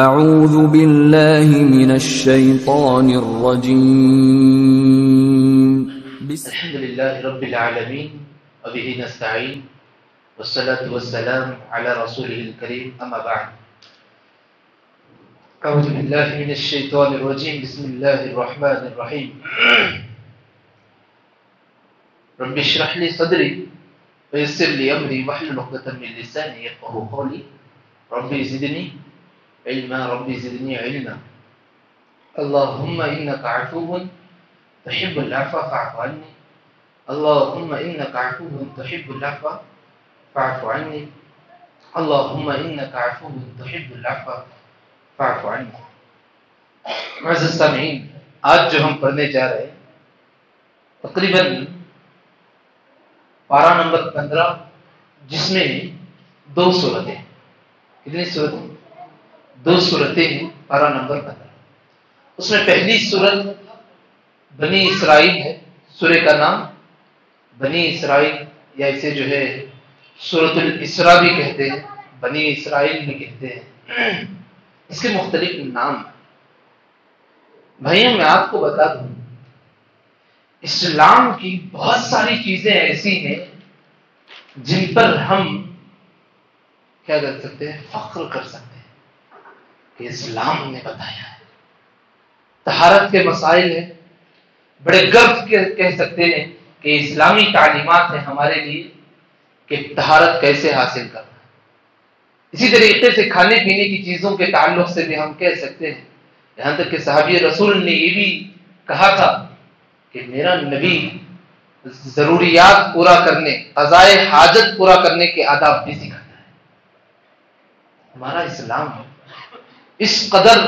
اعوذ باللہ من الشیطان الرجیم الحمد للہ رب العالمین وبہ نستعین والصلاة والسلام علی رسولہ الکریم اما بعد اعوذ باللہ من الشیطان الرجیم بسم اللہ الرحمن الرحیم رب اشرح لی صدری ویسر لی امری واحلل عقدۃ من لسانی یفقهوا قولی رب زدنی علما رب زدنی علما اللهم انک عفو تحب العفو فاعف عني اللهم انك عفو تحب العفو فاعف عني اللهم انك عفو تحب العفو فاعف عني. معزز سامعین، آج جو ہم پڑھنے جا رہے ہیں تقریباً پارہ نمبر 15، جس میں دو صورتیں. کتنی صورتیں؟ دو صورتیں ہیں. پارہ نمبر 15 اس میں پہلی صورت بنی اسرائیل ہے. سورہ کا نام بنی اسرائیل، یا اسے جو ہے سورۃ الاسراء بھی کہتے ہیں، بنی اسرائیل بھی کہتے ہیں. اس کے مختلف نام ہیں. بھائیوں، میں آپ کو بتا دوں، اسلام کی بہت ساری چیزیں ایسی ہیں جن پر ہم کیا کر سکتے ہیں؟ فخر کر سکتے ہیں کہ اسلام نے بتایا ہے. طہارت کے مسائل ہیں، بڑے گرو کے کہہ سکتے ہیں کہ اسلامی تعلیمات ہیں ہمارے لیے کہ طہارت کیسے حاصل کرنا. اسی طریقے سے کھانے پینے کی چیزوں کے تعلق سے بھی ہم کہہ سکتے ہیں، یہاں تک کہ صحابی رسول نے یہ بھی کہا تھا کہ میرا نبی ضروریات پورا کرنے، قضائے حاجت پورا کرنے کے آداب بھی سکھاتا ہے. ہمارا اسلام اس قدر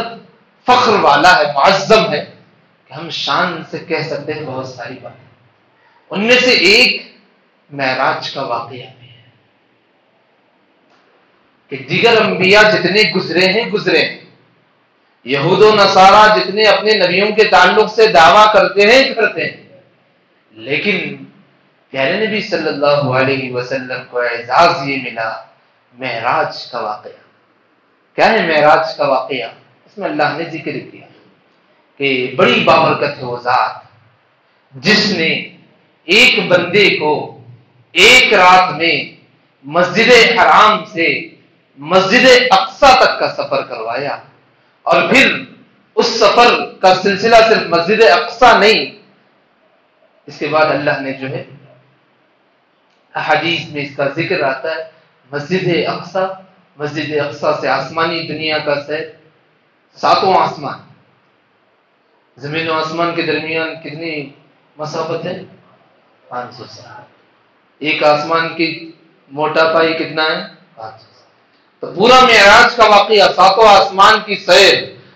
فخر والا ہے، معظم ہے کہ ہم شان سے کہہ سکتے ہیں بہت ساری باتیں. ان میں سے ایک معراج کا واقعہ بھی ہے کہ دیگر انبیاء جتنے گزرے ہیں، یہود و نصارہ جتنے اپنے نبیوں کے تعلق سے دعویٰ کرتے ہیں، لیکن پیارے نبی صلی اللہ علیہ وسلم کو اعزاز یہ ملا معراج کا واقعہ. کیا ہے معراج کا واقعہ؟ اس میں اللہ نے ذکر کیا کہ بڑی بابرکت ہے وہ ذات جس نے ایک بندے کو ایک رات میں مسجد حرام سے مسجد اقصی تک کا سفر کروایا، اور پھر اس سفر کا سلسلہ صرف مسجد اقصی نہیں، اس کے بعد اللہ نے جو ہے احادیث میں اس کا ذکر آتا ہے مسجد اقصی سے آسمانی دنیا کا سیر، 7واں آسمان، زمین و آسمان کے درمیان کتنی مسافت ہے؟ 500 سال. ایک آسمان کی موٹا پائی کتنا ہے؟ 500 سال. تو پورا معراج کا واقعہ، 7واں آسمان کی سیر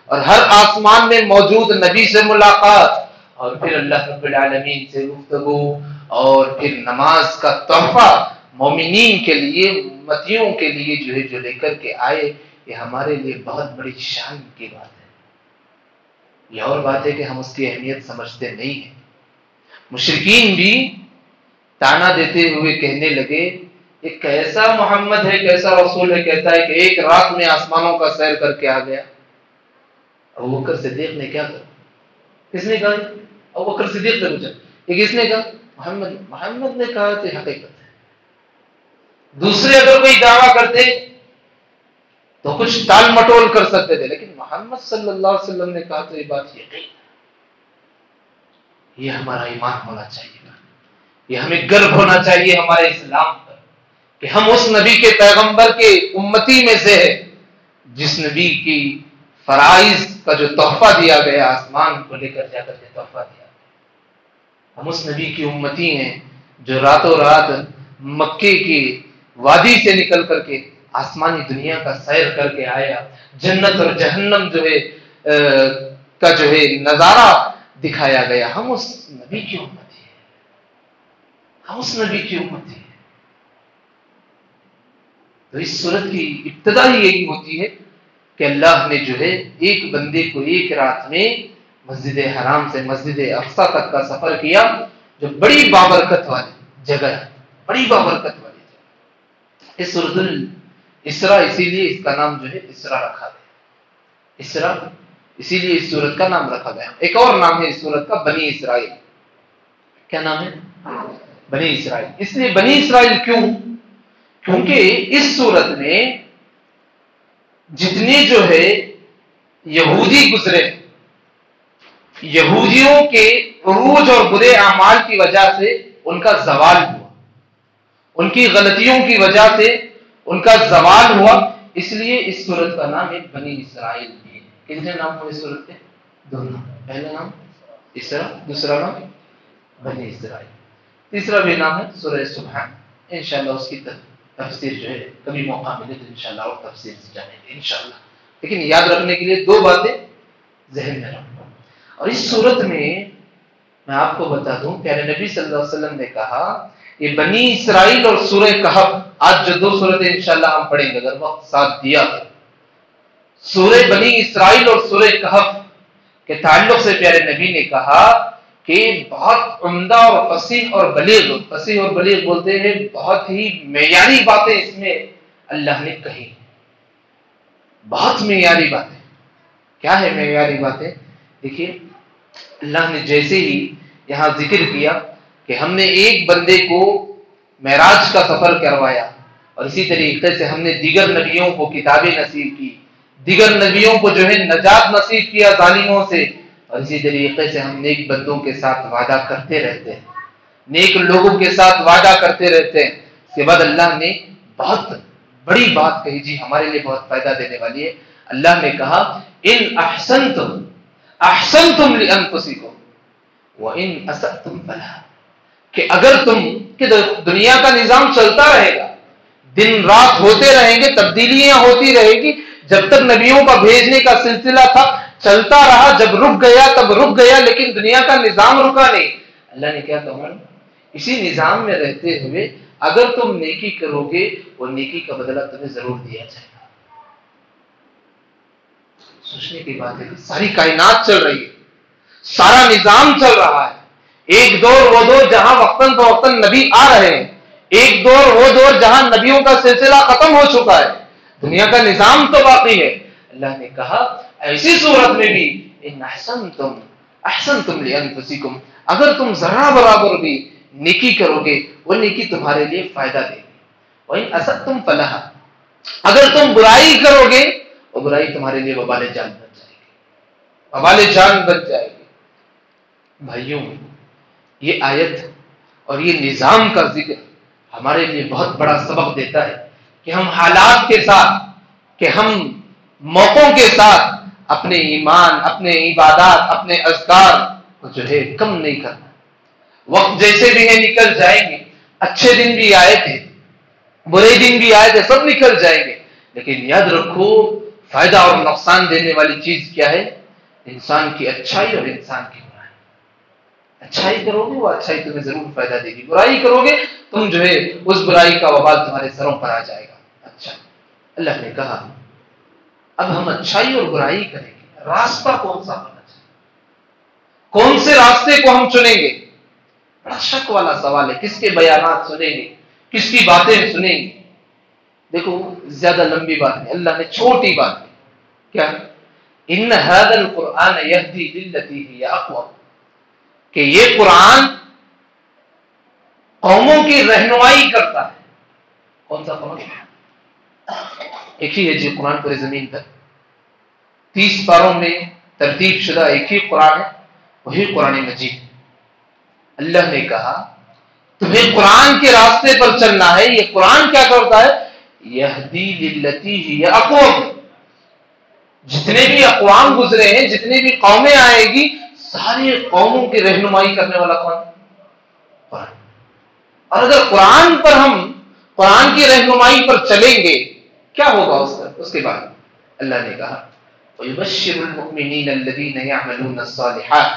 اور ہر آسمان میں موجود نبی سے ملاقات، اور پھر اللہ رب العالمین سے گفتگو، اور پھر نماز کا تحفہ مومنین کے لیے، امتیوں کے لیے جو لے کر کے آئے. یہ ہمارے لیے بہت بڑی شان کی بات ہے. یہ اور بات ہے کہ ہم اس کی اہمیت سمجھتے نہیں ہیں. مشرکین بھی تانا دیتے ہوئے کہنے لگے یہ کیسا محمد ہے، کیسا رسول ہے، کہتا ہے کہ ایک رات میں آسمانوں کا سیر کر کے آ گیا. ابوبکر صدیق نے کیا کہا؟ کس نے کہا؟ ابوبکر صدیق نے پوچھا کہ کس نے کہا؟ محمد نے کہا تو حقیقت ہے. دوسرے اگر کوئی دعویٰ کرتے تو کچھ ٹال مٹول کر سکتے تھے، لیکن محمد صلی اللہ علیہ وسلم نے کہا تو یہ بات یقین. یہ ہمارا ایمان ہونا چاہیے، یہ ہمیں گرو ہونا چاہیے ہمارے اسلام پر کہ ہم اس نبی کے پیغمبر کے امتی میں سے ہیں جس نبی کی فرائض کا جو تحفہ دیا گیا، آسمان کو لے کر جا کر کے تحفہ دیا. ہم اس نبی کی امتی ہیں جو راتوں رات مکے کی وادی سے نکل کر کے آسمانی دنیا کا سیر کر کے آیا. جنت اور جہنم کا جو ہے نظارہ دکھایا گیا. ہم اس نبی کی امتی ہیں، ہم اس نبی کی امتی ہیں. تو اس صورت کی ابتدا ہی یہی ہوتی ہے کہ اللہ نے جو ہے ایک بندے کو ایک رات میں مسجد حرام سے مسجد اقصی تک کا سفر کیا، جو بڑی بابرکت والی جگہ ہے، بڑی بابرکت والی جگہ. اس سورۃ الاسراء اسی لیے اس کا نام جو ہے اسراء رکھا گیا. اسرا، اسی لیے اس سورت کا نام رکھا گیا. ایک اور نام ہے اس سورت کا بنی اسرائیل. کیا نام ہے؟ بنی اسرائیل. اس لیے بنی اسرائیل کیوں؟ کیونکہ اس سورت میں جتنے جو ہے یہودی گزرے، یہودیوں کے عروج اور برے اعمال کی وجہ سے ان کا زوال ہوا، ان کی غلطیوں کی وجہ سے ان کا زوال ہوا. اس لیے اس سورت کا نام ہے بنی اسرائیل. کتنے نام ہوئے اس سورت کے؟ دو نام. پہلا نام اسرا، دوسرا نام بنی اسرائیل. تیسرا بھی نام ہے سورہ سبحان. انشاءاللہ اس کی تفسیر جو ہے کبھی موقع ملے تو انشاءاللہ اور تفسیر سے جانیں گے انشاءاللہ. لیکن یاد رکھنے کے لیے دو باتیں ذہن میں رکھو. اور اس صورت میں آپ کو بتا دوں، پیارے نبی صلی اللہ علیہ وسلم نے کہا یہ بنی اسرائیل اور سورہ کہف، آج جو دو سورتیں انشاءاللہ ہم پڑھیں گے اگر وقت ساتھ دیا تو، سورہ بنی اسرائیل اور سورہ کہف کے تعلق سے پیارے نبی نے کہا کہ بہت عمدہ اور فصیح اور بلیغ بولتے ہیں، بہت ہی معیاری باتیں اس میں اللہ نے کہی. بہت معیاری باتیں. کیا ہے معیاری باتیں؟ دیکھیے اللہ نے جیسے ہی یہاں ذکر کیا کہ ہم نے ایک بندے کو معراج کا سفر کروایا، اور اسی طریقے سے ہم نے دیگر نبیوں کو کتابیں نصیب کی، دیگر نبیوں کو جو ہے نجات نصیب کیا ظالموں سے، اور اسی طریقے سے ہم نیک بندوں کے ساتھ وعدہ کرتے رہتے ہیں، نیک لوگوں کے ساتھ وعدہ کرتے رہتے ہیں. اس کے بعد اللہ نے بہت بڑی بات کہی، جی ہمارے لیے بہت فائدہ دینے والی ہے. اللہ نے کہا ان احسنتم لانفسکم وان اسأتم فلها، کہ اگر کہ دنیا کا نظام چلتا رہے گا، دن رات ہوتے رہیں گے، تبدیلیاں ہوتی رہے گی. جب تک نبیوں کا بھیجنے کا سلسلہ تھا چلتا رہا، جب رک گیا تب رک گیا، لیکن دنیا کا نظام رکا نہیں. اللہ نے کیا کہا؟ اسی نظام میں رہتے ہوئے اگر تم نیکی کرو گے وہ نیکی کا بدلہ تمہیں ضرور دیا جائے گا. سوچنے کی بات ہے، ساری کائنات چل رہی ہے، سارا نظام چل رہا ہے. ایک دور وہ دور جہاں وقتاً فوقتاً نبی آ رہے ہیں، ایک دور وہ دور جہاں نبیوں کا سلسلہ ختم ہو چکا ہے، دنیا کا نظام تو باقی ہے. اللہ نے کہا ایسی صورت میں بھی ان احسنتم لانفسکم، اگر تم ذرا برابر بھی نیکی کرو گے وہ نیکی تمہارے لیے فائدہ دے گی. وَإِنْ أَسَأْتُمْ فَلَهَا، اگر تم برائی کرو گے وہ برائی تمہارے لیے وبال جان بن جائے گی، وبال جان بن جائے گی. بھائیوں، یہ آیت اور یہ نظام کا ذکر ہمارے لیے بہت بڑا سبق دیتا ہے کہ ہم حالات کے ساتھ، کہ ہم موقعوں کے ساتھ اپنے ایمان، اپنے عبادات، اپنے اذکار کو جو ہے کم نہیں کرنا. وقت جیسے بھی ہے نکل جائیں گے، اچھے دن بھی آئے تھے، برے دن بھی آئے تھے، سب نکل جائیں گے. لیکن یاد رکھو فائدہ اور نقصان دینے والی چیز کیا ہے؟ انسان کی اچھائی اور انسان کی برائی. اچھائی کرو گے وہ اچھائی تمہیں ضرور فائدہ دے گی، برائی کرو گے تم جو ہے اس برائی کا وبال تمہارے سروں پر آ جائے گا. اچھا، اللہ نے کہا اب ہم اچھائی اور برائی کریں گے، راستہ کون سا ہونا چاہیے؟ کون سے راستے کو ہم چنیں گے؟ بڑا شک والا سوال ہے. کس کے بیانات سنیں گے، کس کی باتیں سنیں گے؟ دیکھو زیادہ لمبی بات نہیں، اللہ نے چھوٹی بات کی. کیا؟ ان هذا القرآن يهدي للتي هي اقوم، کہ یہ قرآن قوموں کی رہنمائی کرتا ہے. کون سا قرآن؟ ایک ہی ہے جی قرآن پورے زمین پر 30 پاروں میں ترتیب شدہ ایک ہی قرآن ہے، وہی قرآن مجید. اللہ نے کہا تمہیں قرآن کے راستے پر چلنا ہے. یہ قرآن کیا کرتا ہے؟ یہدی للتی ہی اقوم، جتنے بھی اقوام گزرے ہیں، جتنے بھی قومیں آئے گی، ساری قوموں کی رہنمائی کرنے والا کون؟ قرآن. اور اگر قرآن پر ہم قرآن کی رہنمائی پر چلیں گے کیا ہوگا اس کے بعد؟ اللہ نے کہا وَيُبَشِّرُ الْمُؤْمِنِينَ الَّذِينَ يَعْمَلُونَ الصَّالِحَاتِ،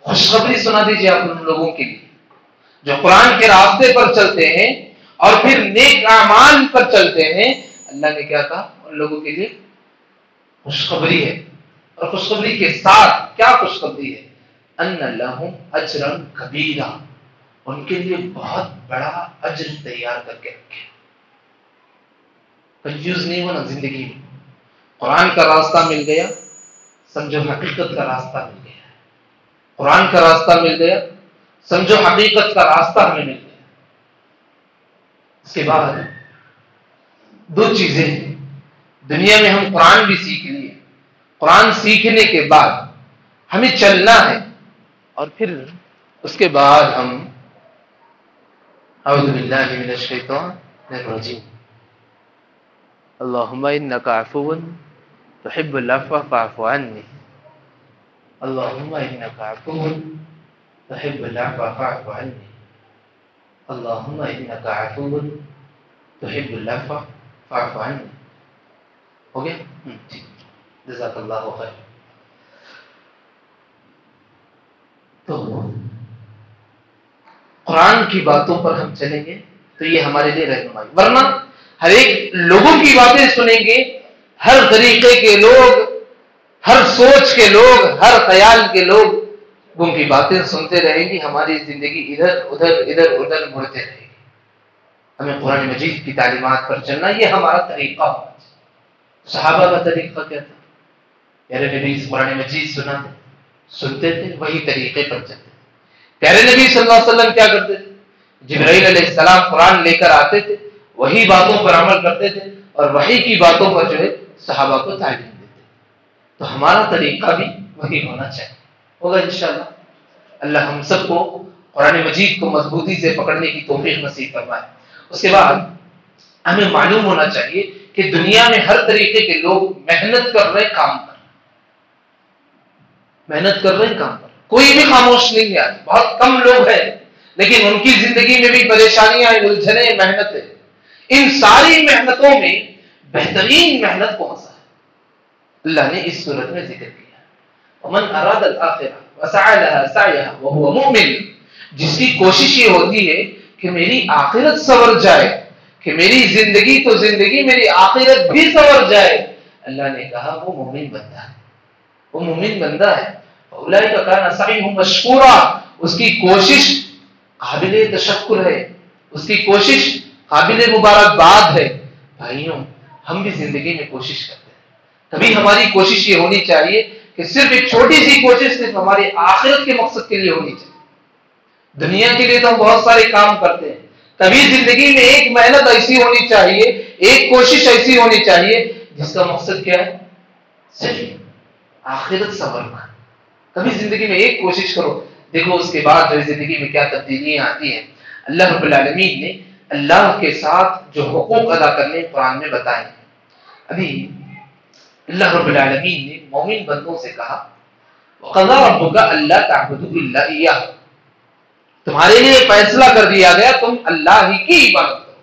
خوشخبری سنا دیجیے آپ ان لوگوں کے لیے جو قرآن کے راستے پر چلتے ہیں اور پھر نیک اعمال پر چلتے ہیں. اللہ نے کیا کہا؟ ان لوگوں کے لیے خوشخبری ہے. اور خوشخبری کے ساتھ کیا خوشخبری ہے؟ ان لہم اجرا کبیرا، ان کے لیے بہت بڑا اجر تیار کر کے رکھے. کنفیوز نہیں ہونا زندگی میں. قرآن کا راستہ مل گیا، سمجھو حقیقت کا راستہ مل گیا، قرآن کا راستہ مل گیا، سمجھو حقیقت کا راستہ ہمیں مل گیا۔ اس کے بعد دو چیزیں ہیں، دنیا میں ہم قرآن بھی سیکھ لیے، قرآن سیکھنے کے بعد ہمیں چلنا ہے، اور پھر اس کے بعد ہم اعوذ باللہ من الشیطان الرجیم اللہم انک عفو تحب العفو فاعف عنی، اللہم انک عفو تحب العفو فاعف عنی، اللہم انک عفو تحب العفو فاعف عنی۔ ہو گیا؟ ٹھیک، جزاک اللہ خیر۔ تو قرآن کی باتوں پر ہم چلیں گے تو یہ ہمارے لیے رہنمائی، ورنہ ہر ایک لوگوں کی باتیں سنیں گے، ہر طریقے کے لوگ، ہر سوچ کے لوگ، ہر خیال کے لوگ ان کی باتیں سنتے رہیں گی، ہماری زندگی ادھر ادھر مڑتے رہے گی۔ ہمیں قرآن مجید کی تعلیمات پر چلنا، یہ ہمارا طریقہ ہونا چاہیے۔ صحابہ کا طریقہ کیا تھا؟ پیارے نبی قرآن مجید سنتے تھے، وہی طریقے پر چلتے تھے۔ پیارے نبی صلی اللہ علیہ وسلم کیا کرتے تھے؟ جبرائیل علیہ السلام قرآن لے کر آتے تھے، وہی باتوں پر عمل کرتے تھے، اور وہی کی باتوں پر جو ہے صحابہ کو تعلیم دیتے تھے۔ تو ہمارا طریقہ بھی وہی ہونا چاہیے، ہوگا انشاءاللہ۔ اللہ ہم سب کو قرآن مجید کو مضبوطی سے پکڑنے کی توفیق نصیب فرمائے۔ اس کے بعد ہمیں معلوم ہونا چاہیے کہ دنیا میں ہر طریقے کے لوگ محنت کر رہے، کام کر رہے، محنت کر رہے کام کر رہے، کوئی بھی خاموش نہیں ہے۔ بہت کم لوگ ہیں لیکن ان کی زندگی میں بھی پریشانیاں ہیں، الجھنیں، محنتیں۔ ان ساری محنتوں میں بہترین محنت کون سا ہے؟ اللہ نے اس صورت میں ذکر کیا، ومن اراد الاخرہ وسعى لها سعيها وهو مؤمن، جس کی کوشش یہ ہوتی ہے کہ میری آخرت سنور جائے، کہ میری زندگی تو زندگی، میری آخرت بھی سنور جائے، اللہ نے کہا وہ مومن بندہ ہے، وہ مومن بندہ ہے۔ اولئک کان سعیہم مشکورا، اس کی کوشش قابل تشکر ہے، اس کی کوشش قابل مبارکباد ہے۔ بھائیوں، ہم بھی زندگی میں کوشش کرتے ہیں، کبھی ہماری کوشش یہ ہونی چاہیے کہ صرف ایک چھوٹی سی کوشش صرف ہماری آخرت کے مقصد کے لیے ہونی چاہیے۔ دنیا کے لیے تو ہم بہت سارے کام کرتے ہیں، کبھی زندگی میں ایک محنت ایسی ہونی چاہیے، ایک کوشش ایسی ہونی چاہیے جس کا مقصد کیا ہے؟ صرف آخرت سنورنا۔ کبھی زندگی میں ایک کوشش کرو، دیکھو اس کے بعد جو زندگی میں کیا تبدیلیاں آتی ہیں۔ اللہ رب العالمین نے اللہ کے ساتھ جو حقوق ادا کرنے قرآن میں بتائے ہیں۔ ابھی اللہ رب العالمین نے مومن بندوں سے کہا وَقَضَىٰ رَبُّكَ أَلَّا تَعْبُدُوا إِلَّا إِيَّاهُ، تمہارے لیے فیصلہ کر دیا گیا تم اللہ ہی کی عبادت کرو۔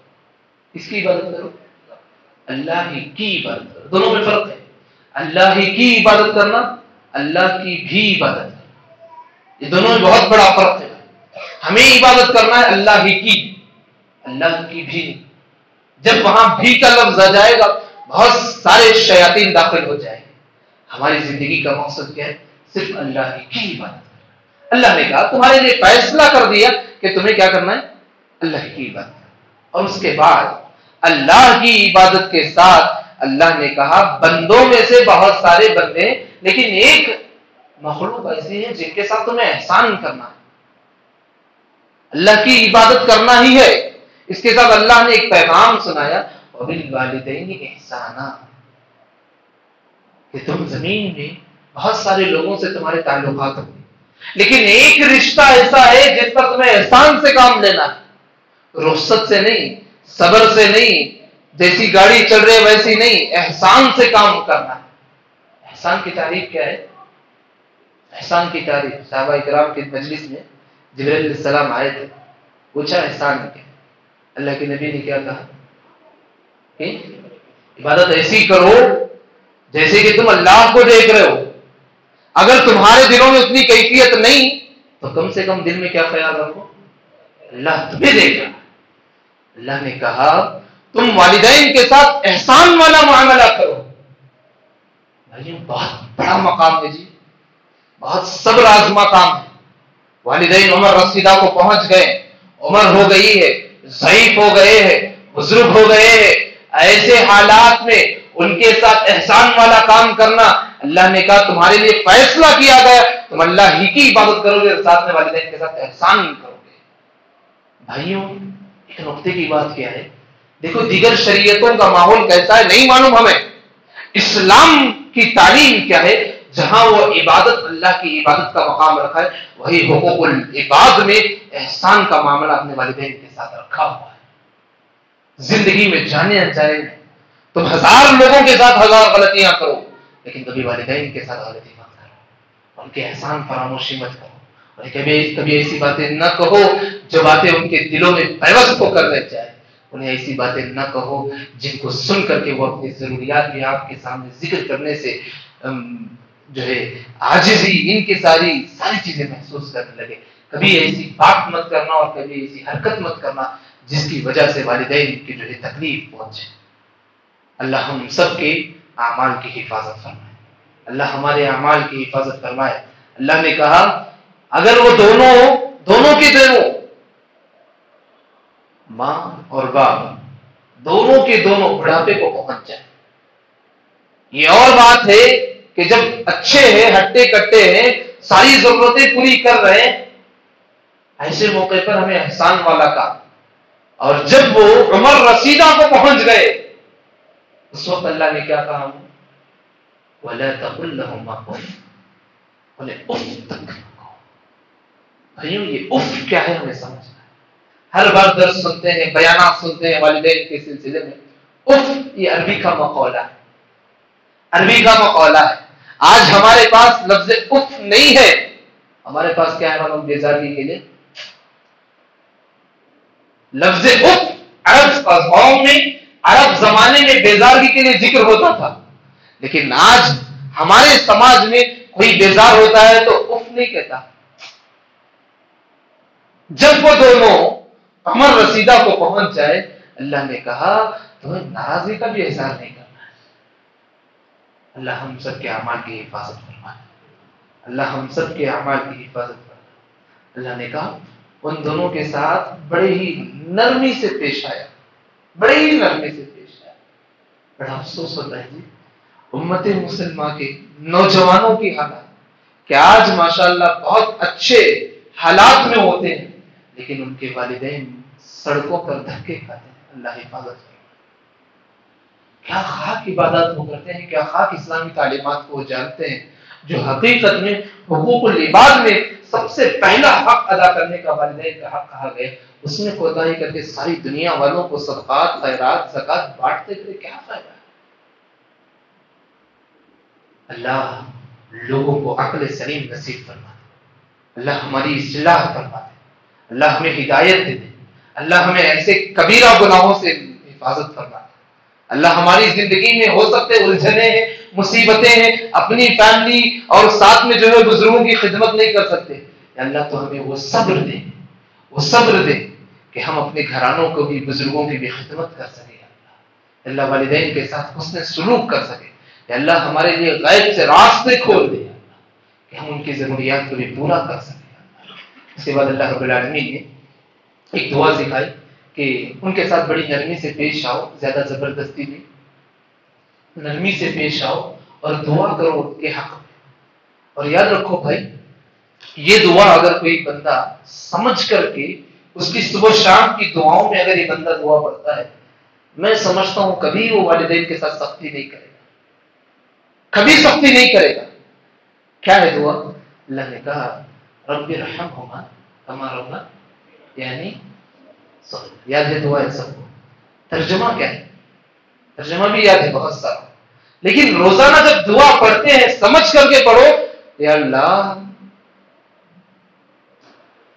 اس کی عبادت کرو، اللہ ہی کی عبادت کرو، دونوں میں فرق ہے۔ اللہ ہی کی عبادت کرنا، اللہ کی بھی عبادت کرنا، یہ دونوں میں بہت بڑا فرق ہے۔ ہمیں عبادت کرنا ہے اللہ ہی کی، اللہ کی بھی نہیں۔ جب وہاں بھی کا لفظ آ جائے گا بہت سارے شیاطین داخل ہو جائیں گے۔ ہماری زندگی کا مقصد کیا ہے؟ صرف اللہ ہی کی عبادت کرنا۔ اللہ نے کہا تمہارے لیے فیصلہ کر دیا کہ تمہیں کیا کرنا ہے؟ اللہ کی عبادت کرنا۔ اور اس کے بعد اللہ کی عبادت کے ساتھ اللہ نے کہا بندوں میں سے بہت سارے بندے، لیکن ایک مخلوق ایسی ہے جن کے ساتھ تمہیں احسان کرنا ہے، اللہ کی عبادت کرنا ہی ہے۔ اس کے ساتھ اللہ نے ایک پیغام سنایا وَبِالْوَالِدَيْنِ إِحْسَانًا، کہ تم زمین میں بہت سارے لوگوں سے تمہارے تعلقات ہوں، لیکن ایک رشتہ ایسا ہے جس پر تمہیں احسان سے کام لینا ہے، رخصت سے نہیں، صبر سے نہیں، جیسی گاڑی چل رہی ویسی نہیں، احسان سے کام کرنا ہے۔ احسان کی تعریف کیا ہے؟ احسان کی تعریف، صحابہ کرام کی مجلس میں جبرائیل علیہ السلام آئے تھے، پوچھا احسان کیا؟ اللہ کے نبی نے کیا کہا کہ عبادت ایسی کرو جیسے کہ تم اللہ کو دیکھ رہے ہو۔ اگر تمہارے دلوں میں اتنی کیفیت نہیں تو کم سے کم دل میں کیا خیال رکھو؟ اللہ تمہیں دیکھ رہا۔ اللہ نے کہا تم والدین کے ساتھ احسان والا معاملہ کرو۔ بھائیو بہت بڑا مقام ہے جی، بہت صبر آزما کام ہے۔ والدین عمر رسیدہ کو پہنچ گئے، عمر ہو گئی ہے، ضعیف ہو گئے ہیں، بزرگ ہو گئے ہیں، ایسے حالات میں ان کے ساتھ احسان والا کام کرنا اللہ نے کہا تمہارے لیے فیصلہ کیا گیا تم اللہ ہی کی عبادت کرو گے اور ساتھ میں والدین کے ساتھ احسان نہیں کرو گے. بھائیوں ایک نقطے کی بات کیا ہے, دیکھو دیگر شریعتوں کا ماحول کیسا ہے نہیں معلوم ہمیں, اسلام کی تعلیم کیا ہے, جہاں وہ عبادت اللہ کی عبادت کا مقام رکھا ہے وہی حقوق العباد میں احسان کا معاملہ اپنے والدین کے ساتھ رکھا ہوا ہے. زندگی میں جانے انجانے میں تم ہزار لوگوں کے ساتھ ہزار غلطیاں کرو لیکن کبھی والدین کے ساتھ غلطی مت کرو, ان کے احسان فراموشی مت کرو, اور کبھی ایسی باتیں نہ کہو جو باتیں ان کے دلوں میں پیوست ہو کر رہ جائے. انہیں ایسی باتیں نہ کہو جن کو سن کر کے وہ اپنی ضروریات بھی آپ کے سامنے ذکر کرنے سے جو ہے عاجزی ان کی ساری چیزیں محسوس کرنے لگے. کبھی ایسی بات مت کرنا اور کبھی ایسی حرکت مت کرنا جس کی وجہ سے والدین کی جو ہے تکلیف پہنچے. اللہ ہم سب کے اعمال کی حفاظت فرمائے, اللہ ہمارے اعمال کی حفاظت فرمائے. اللہ نے کہا اگر وہ دونوں کے دونوں ماں اور باپ دونوں کے دونوں بڑھاپے کو پہنچ جائے, یہ اور بات ہے کہ جب اچھے ہیں ہٹے کٹے ہیں ساری ضرورتیں پوری کر رہے ہیں, ایسے موقع پر ہمیں احسان والا کام, اور جب وہ عمر رسیدہ کو پہنچ گئے اس وقت اللہ نے کیا کہا, وَلَا تَقُلْ لَهُمَا اُفٍّ, انہیں اف تک کہو. بھائیوں یہ اف کیا ہے ہمیں سمجھنا ہے. ہر بار درس سنتے ہیں بیانات سنتے ہیں والدین کے سلسلے میں. اف یہ عربی کا مقولہ ہے, عربی کا مقولہ ہے. آج ہمارے پاس لفظ اف نہیں ہے, ہمارے پاس کیا ہے معلوم بیزاری کے لیے لفظ اف. عرب قوم میں عرب زمانے میں بیزارگی کے لیے ذکر ہوتا تھا, لیکن آج ہمارے سماج میں کوئی بیزار ہوتا ہے تو اف نہیں کہتا. جب وہ دونوں عمر رسیدہ کو پہنچ جائے اللہ نے کہا تمہیں ناراضی کا بھی احساس نہیں کرنا ہے. اللہ ہم سب کے اعمال کی حفاظت فرمائے, اللہ ہم سب کے اعمال کی حفاظت فرمائے. اللہ نے کہا ان دونوں کے ساتھ بڑے ہی نرمی سے پیش آیا, بڑے ہی نرمی سے پیش آیا. بڑا افسوس ہوتا ہے جی امت مسلمہ کے نوجوانوں کی حالات کہ آج ماشاءاللہ بہت اچھے حالات میں ہوتے ہیں لیکن ان کے والدین سڑکوں پر دھکے کھاتے ہیں. اللہ حفاظت کرے. کیا خاک عبادات وہ کرتے ہیں, کیا خاک اسلامی تعلیمات کو وہ جانتے ہیں جو حقیقت میں حقوق العباد میں سب سے پہلا حق ادا کرنے کا والدین کا حق کہا گیا, اس میں کوتاہی کر کے ساری دنیا والوں کو صدقات خیرات زکات بانٹتے ہوئے کیا فائدہ. اللہ لوگوں کو عقل سلیم نصیب فرما دے, اللہ ہماری اصلاح فرما دے, اللہ ہمیں ہدایت دے دے, اللہ ہمیں ایسے کبیرہ گناہوں سے حفاظت فرما دے. اللہ ہماری زندگی میں ہو سکتے الجھنیں ہیں مصیبتیں ہیں, اپنی فیملی اور ساتھ میں جو ہے بزرگوں کی خدمت نہیں کر سکتے, اللہ تو ہمیں وہ صبر دے, وہ صبر دے کہ ہم اپنے گھرانوں کو بھی بزرگوں کی بھی خدمت کر سکیں. اللہ والدین کے ساتھ حسن سلوک کر سکے. اللہ ہمارے لیے غیب سے راستے کھول دے کہ ہم ان کی ضروریات کو بھی پورا کر سکیں. اس کے بعد اللہ رب العالمین نے ایک دعا سکھائی کہ ان کے ساتھ بڑی نرمی سے پیش آؤ, زیادہ زبردستی نہیں, نرمی سے پیش آؤ اور دعا کرو ان کے حق میں. اور یاد رکھو بھائی یہ دعا اگر کوئی بندہ سمجھ کر کے اس کی صبح شام کی دعاؤں میں اگر یہ بندہ دعا پڑھتا ہے, میں سمجھتا ہوں کبھی وہ والدین کے ساتھ سختی نہیں کرے گا, کبھی سختی نہیں کرے گا. کیا ہے دعا؟ اللہ نے کہا رب ارحمہما کما ربیانی یعنی یاد ہے دعا ہے سب کو. ترجمہ کیا ہے؟ ترجمہ بھی یاد ہے بہت سارا, لیکن روزانہ جب دعا پڑھتے ہیں سمجھ کر کے پڑھو, یا اللہ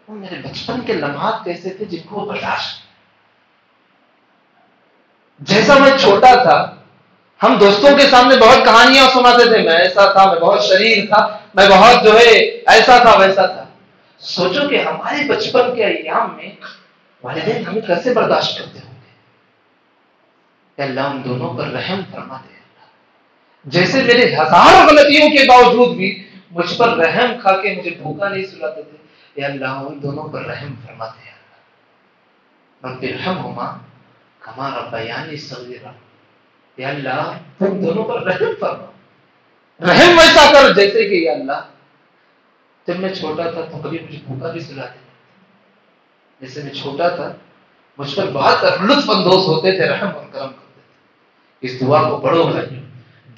میرے بچپن کے لمحات کیسے تھے جن کو برداشت, جیسا میں چھوٹا تھا ہم دوستوں کے سامنے بہت کہانیاں سناتے تھے, میں ایسا تھا, میں بہت شریر تھا, میں بہت جو ہے ایسا تھا ویسا تھا. سوچو کہ ہمارے بچپن کے ایام میں والدین ہمیں کیسے برداشت کرتے ہوں گے. اللہ ان دونوں پر رحم فرما دے. جیسے میرے ہزار غلطیوں کے باوجود بھی مجھ پر رحم کھا کے مجھے بھوکا نہیں سلاتے تھے, یا اللہ ان دونوں پر رحم فرما دے. رب ارحمہما کما ربیانی صغیرا, یا اللہ تم دونوں پر رحم فرما. رحم کر جیسے کہ یا اللہ جب میں چھوٹا تھا تو کبھی مجھے بھوکا بھی سلاتے تھے، جیسے میں چھوٹا تھا مجھ پر بہت لطف اندوز ہوتے تھے، رحم اور کرم کرتے تھے۔ اس دعا کو پڑھو بھائیو،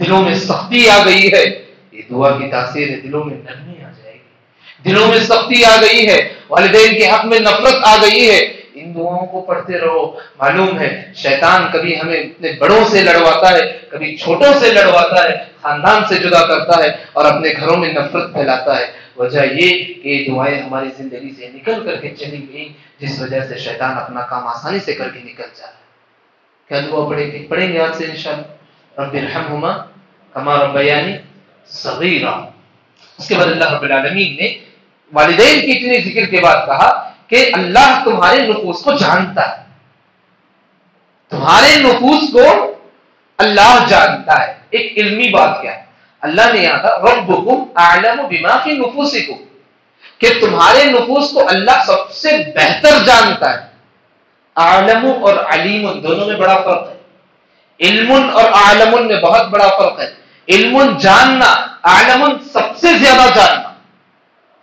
دلوں میں سختی آ گئی ہے، یہ دعا کی تاثیر ہے، دلوں میں نرمی آ جائے گی، دلوں میں سختی آ گئی ہے، والدین کے حق میں نفرت آ گئی ہے، ان دعاؤں کو پڑھتے رہو۔ معلوم ہے شیطان کبھی ہمیں اپنے بڑوں سے لڑواتا ہے، کبھی چھوٹوں سے لڑواتا ہے، خاندان سے جدا کرتا ہے اور اپنے گھروں میں نفرت پھیلاتا ہے۔ وجہ یہ کہ یہ دعائیں ہماری زندگی سے نکل کر کے چلی گئی، جس وجہ سے شیطان اپنا کام آسانی سے کر کے نکل جا رہا ہے۔ کیا دعا پڑھیں گے آج سے انشاءاللہ؟ رب ارحمہما کما ربیانی صغیرا۔ اس کے بعد اللہ رب العالمین نے والدین کی اتنی ذکر کے بعد کہا کہ اللہ تمہارے نفوس کو جانتا ہے، تمہارے نفوس کو اللہ جانتا ہے۔ ایک علمی بات کیا ہے؟ اللہ نے یہاں کہا ربکم اعلم بما فی نفوسکم، کہ تمہارے نفوس کو اللہ سب سے بہتر جانتا ہے۔ اعلم اور علیم دونوں میں بڑا فرق ہے، علم اور عالم میں بہت بڑا فرق ہے۔ علم جاننا، عالم سب سے زیادہ جاننا۔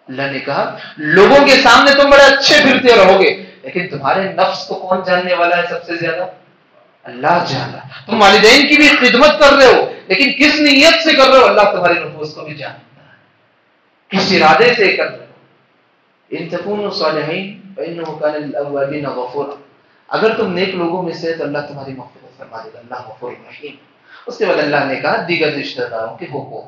اللہ نے کہا لوگوں کے سامنے تم بڑے اچھے پھرتے رہو گے، لیکن تمہارے نفس کو کون جاننے والا ہے سب سے زیادہ؟ اللہ جانا۔ تم والدین کی بھی خدمت کر رہے ہو، لیکن کس نیت سے کر رہے ہو؟ اللہ تمہارے نفوس کو بھی جانتا ہے، کس ارادے سے کر رہے ہو۔ ان تکونوا صالحین فانه کان للاوابین غفورا، اگر تم نیک لوگوں میں سے تو اللہ تمہاری مغفرت فرما دے گا، اللہ غفور رحیم۔ اس کے بعد اللہ نے کہا دیگر رشتہ داروں کے حقوق،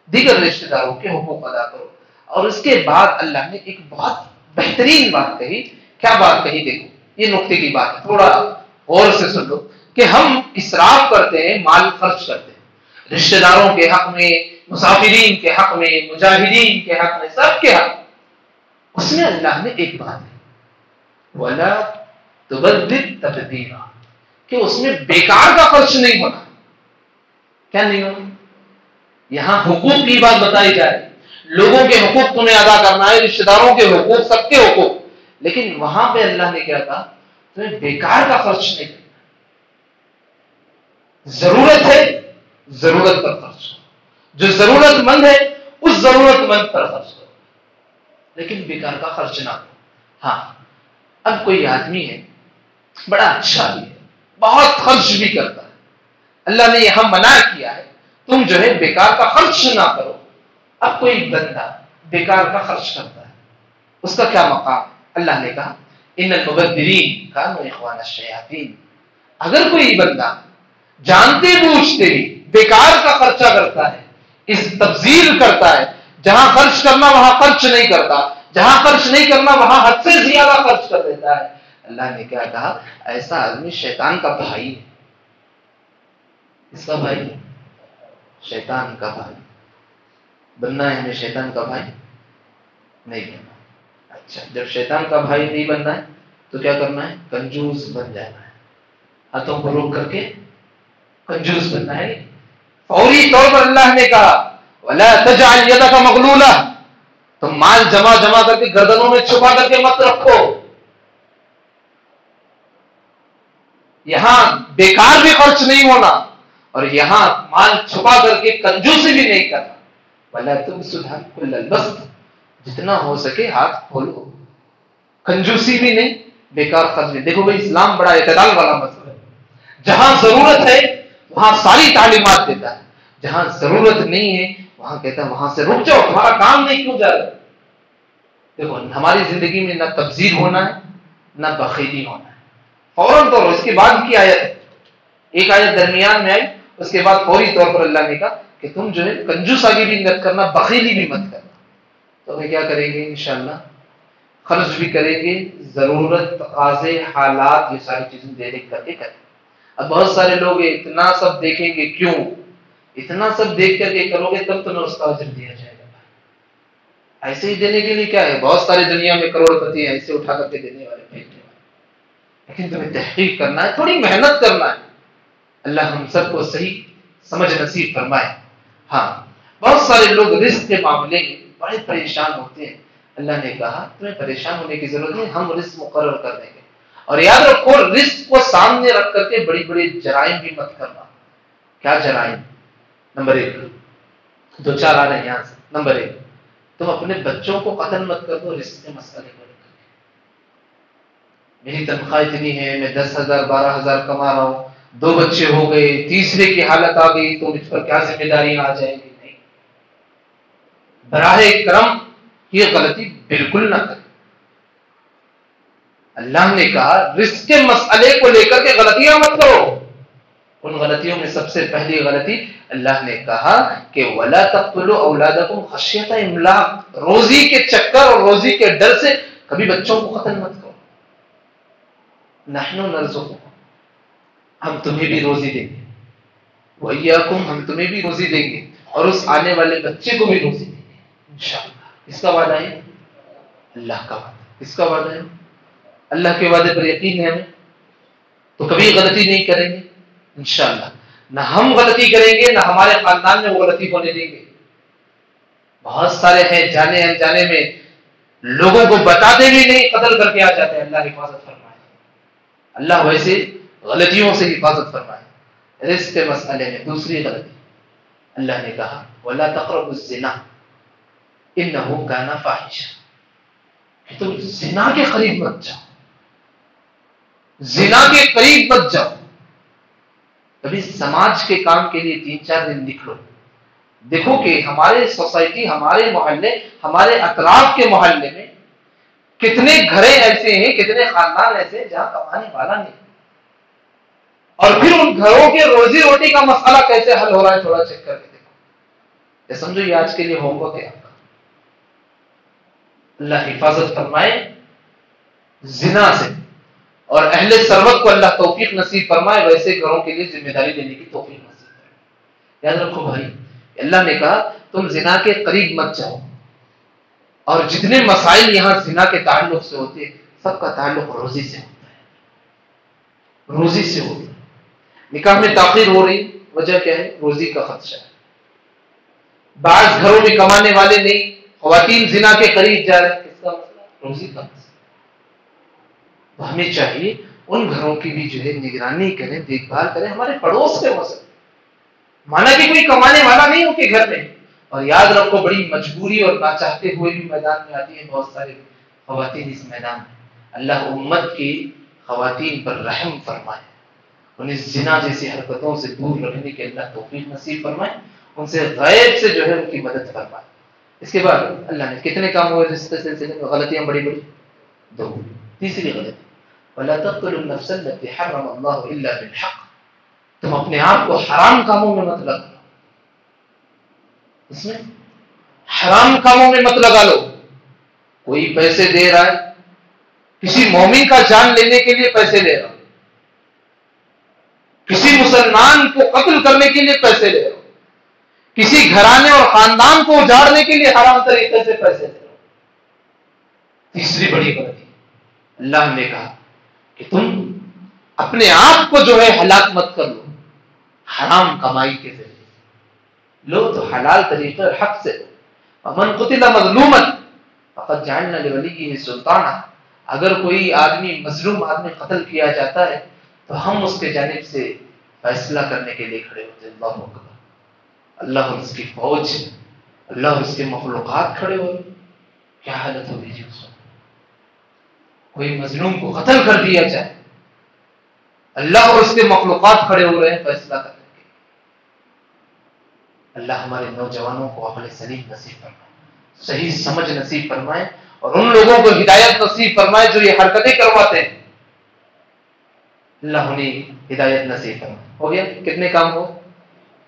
دیگر رشتہ داروں کے حقوق ادا کرو۔ اور اس کے بعد اللہ نے ایک بہت بہترین بات کہی۔ کیا بات کہی؟ دیکھو یہ نقطے کی بات ہے، تھوڑا غور سے سن لو، کہ ہم اسراف کرتے ہیں، مال خرچ کرتے ہیں رشتہ داروں کے حق میں، مسافرین کے حق میں، مجاہدین کے حق میں، سب کے حق۔ اس میں اللہ نے ایک بات ہے وَلَا تُبَذِّرْ تَبْذِيرًا، کہ اس میں بیکار کا خرچ نہیں ہونا۔ کیا نہیں ہونا؟ یہاں حقوق کی بات بتائی جائے، لوگوں کے حقوق تمہیں ادا کرنا ہے، رشتہ داروں کے حقوق، سب کے حقوق، لیکن وہاں پہ اللہ نے کیا کہا؟ تمہیں بیکار کا خرچ نہیں کرنا۔ ضرورت ہے ضرورت پر خرچ کرو، جو ضرورت مند ہے اس ضرورت مند پر خرچ کرو، لیکن بیکار کا خرچ نہ کرو۔ ہاں اب کوئی آدمی ہے بڑا اچھا بھی ہے، بہت خرچ بھی کرتا ہے، اللہ نے یہاں منع کیا ہے تم جو ہے بیکار کا خرچ نہ کرو۔ اب کوئی بندہ بیکار کا خرچ کرتا ہے، اس کا کیا مقام؟ اللہ نے کہا ان المبذرین کانوا اخوان الشیاطین۔ اگر کوئی بندہ جانتے بوجھتے ہی بیکار کا خرچہ کرتا ہے، اس تبذیر کرتا ہے، جہاں خرچ کرنا وہاں خرچ نہیں کرتا، جہاں خرچ نہیں کرنا وہاں حد سے زیادہ خرچ کر دیتا ہے، اللہ نے کیا کہا؟ ایسا آدمی شیطان کا بھائی ہے۔ اس کا بھائی شیطان کا بھائی بننا ہے، ہمیں شیطان کا بھائی نہیں بننا۔ اچھا جب شیطان کا بھائی نہیں بننا ہے تو کیا کرنا ہے؟ کنجوس بن جانا ہے، ہاتھوں کو روک کر کے کنجوس بننا ہے۔ فوری طور پر اللہ نے کہا وَلَا تَجْعَلْ يَدَكَ مَغْلُولَةً، تم مال جمع کر کے گردنوں میں چھپا کر کے مت رکھو۔ یہاں بیکار بھی خرچ نہیں ہونا اور یہاں مال چھپا کر کے کنجوسی بھی نہیں کرنا۔ وَلَا تُبْسِطْهَا كُلَّ الْبَسْطِ، جتنا ہو سکے ہاتھ کھولو، کنجوسی بھی نہیں، بیکار خرچ نہیں۔ دیکھو بھائی اسلام بڑا اعتدال والا مذہب ہے، جہاں ضرورت ہے وہاں ساری تعلیمات دیتا ہے، جہاں ضرورت نہیں ہے وہاں کہتا ہے وہاں سے رک جاؤ، تمہارا کام نہیں کیوں جا رہا۔ دیکھو ہماری زندگی میں نہ تبذیر ہونا ہے نہ بخیلی ہونا ہے۔ فوراً طور اس کے بعد کی آیت ہے، ایک آیت درمیان میں آئی، اس کے بعد فوری طور پر اللہ نے کہا کہ تم جو ہے کنجوس آگے بھی مت کرنا، بخیلی بھی مت کرنا۔ تو ہم کیا کریں گے؟ انشاءاللہ خرچ بھی کریں گے، ضرورت، تقاضے، حالات، یہ ساری چیزیں دیکھ کر کے کریں۔ اب بہت سارے لوگ اتنا سب دیکھیں گے، کیوں؟ اتنا سب دیکھ کر کے کرو گے تب تمہیں اس کا اجر دیا جائے گا۔ ایسے ہی دینے کے لیے کیا ہے؟ بہت سارے دنیا میں کروڑ پتی ہیں ایسے اٹھا کر کے دینے والے، پھینکنے والے، لیکن تمہیں تحقیق کرنا ہے، تھوڑی محنت کرنا ہے۔ اللہ ہم سب کو صحیح سمجھ نصیب فرمائے۔ ہاں بہت سارے لوگ رزق کے معاملے میں بڑے پریشان ہوتے ہیں، اللہ نے کہا تمہیں پریشان ہونے کی ضرورت نہیں، ہم رزق مقرر کر دیں گے۔ اور یاد رکھو رزق کو سامنے رکھ کر کے بڑی بڑی جرائم بھی مت کرنا۔ کیا جرائم؟ نمبر 1 دو چار آ رہے ہیں یہاں سے. نمبر 1، تم اپنے بچوں کو قتل مت کر دو رزق کے مسئلے کو لے کر. میری تنخواہ اتنی ہے، میں 10,000 12,000 کما رہا ہوں، 2 بچے ہو گئے، تیسرے کی حالت آ گئی تو مجھ پر کیا ذمہ داریاں آ جائیں گی. نہیں، براہ کرم یہ غلطی بالکل نہ کریں. اللہ نے کہا رزق کے مسئلے کو لے کر کے غلطیاں مت کرو. ان غلطیوں میں سب سے پہلی غلطی اللہ نے کہا کہ وَلَا تَقْتُلُوا أَوْلَادَكُمْ خَشْيَةَ إِمْلَاقٍ، روزی کے چکر اور روزی کے ڈر سے کبھی بچوں کو قتل مت کرو. نحن نرزقکم، ہم تمہیں بھی روزی دیں گے، وَإِيَّاكُمْ، ہم تمہیں بھی روزی دیں گے، اور اس آنے والے بچے کو بھی روزی دیں گے انشاءاللہ. کس کا وعدہ ہے؟ اللہ کا وعدہ. کس کا وعدہ ہے؟ اللہ کے وعدے پر یقین ہے ہمیں، تو کبھی غلطی نہیں کریں گے انشاءاللہ. نہ ہم غلطی کریں گے، نہ ہمارے خاندان میں وہ غلطی ہونے دیں گے. بہت سارے ہیں جانے انجانے میں لوگوں کو بتاتے بھی نہیں، قتل کر کے آ جاتے ہیں. اللہ حفاظت فرمائے، اللہ ویسے غلطیوں سے حفاظت فرمائے. رزق کے مسئلے میں دوسری غلطی اللہ نے کہا وَلَا تَقْرَبُوا الزِّنَا إِنَّهُ كَانَ فَاحِشًا، کہ تم زنا کے قریب مت جاؤ، زنا کے قریب مت جاؤ. کبھی سماج کے کام کے لیے 3-4 دن نکلو، دیکھو کہ ہمارے سوسائٹی، ہمارے محلے، ہمارے اطراف کے محلے میں کتنے گھریں ایسے ہیں، کتنے خاندان ایسے ہیں جہاں کمانے والا نہیں. اور پھر ان گھروں کے روزی روٹی کا مسئلہ کیسے حل ہو رہا ہے تھوڑا چیک کر کے دیکھو. یہ سمجھو یہ آج کے لیے ہوم ورک ہے آپ کا. اللہ حفاظت فرمائے زنا سے، اور اہل ثروت کو اللہ توفیق نصیب فرمائے ویسے گھروں کے لیے ذمہ داری لینے کی توفیق نصیب فرمائے. یاد رکھو بھائی، اللہ نے کہا تم زنا کے قریب مت جاؤ. اور جتنے مسائل یہاں زنا کے تعلق سے ہوتے ہیں سب کا تعلق روزی سے ہوتا ہے، روزی سے ہوتا ہے. نکاح میں تاخیر ہو رہی، وجہ کیا ہے؟ روزی کا خدشہ ہے. بعض گھروں میں کمانے والے نہیں، خواتین زنا کے قریب جا رہے ہیں، کس کا مسئلہ؟ روزی کا مسئلہ. تو ہمیں چاہیے ان گھروں کی بھی جو ہے نگرانی کریں، دیکھ بھال کریں. ہمارے پڑوس کے مسئلے، مانا کہ کوئی کمانے والا نہیں ہو کے گھر میں، اور یاد رکھو بڑی مجبوری اور نہ چاہتے ہوئے بھی میدان میں آتی ہیں بہت سارے خواتین اس میدان میں. اللہ امت کی خواتین پر رحم فرمائے، انہیں زنا جیسی حرکتوں سے دور رکھنے کے اللہ توفیق نصیب فرمائے، ان سے غیب سے جو ہے ان کی مدد فرمائے. اس کے بعد اللہ نے کتنے کام ہوئے اس سلسلے میں؟ غلطیاں بڑی بڑی 2. تیسری غلطی وَلَا تَقْتُلُوا النَّفْسَ الَّتِي حَرَّمَ اللَّهُ إِلَّا بِالْحَقِّ، تم اپنے آپ کو حرام کاموں میں مت لگا لو. اس میں حرام کاموں میں مت لگا لو. کوئی پیسے دے رہا ہے، کسی مومن کا جان لینے کے لیے پیسے لے رہا، کسی مسلمان کو قتل کرنے کے لیے پیسے لے رہا، کسی گھرانے اور خاندان کو اجاڑنے کے لیے حرام طریقے سے پیسے دے رہا. تیسری بڑی غلطی اللہ نے کہا کہ تم اپنے آپ کو جو ہے ہلاک مت کر لو حرام کمائی کے ذریعے. لو تو حلال طریقے اور حق سے. ومن قتل مظلوما فقد جعلنا لوليه سلطانا، اگر کوئی آدمی مظلوم آدمی قتل کیا جاتا ہے تو ہم اس کے جانب سے فیصلہ کرنے کے لیے کھڑے ہوتے ہیں. اللہ اکبر. اللہ اور اس کی فوج، اللہ اور اس کے مخلوقات کھڑے ہوئے. کیا حالت ہوگی جی اس وقت؟ کوئی مظلوم کو قتل کر دیا جائے، اللہ اور اس کے مخلوقات کھڑے ہو رہے ہیں فیصلہ کرنے کے. اللہ ہمارے نوجوانوں کو عقل سلیم نصیب فرمائے، صحیح سمجھ نصیب فرمائے، اور ان لوگوں کو ہدایت نصیب فرمائے جو یہ حرکتیں کرواتے ہیں. اللہ انہیں ہدایت نصیب فرمائے. ہو گیا کتنے کام ہو؟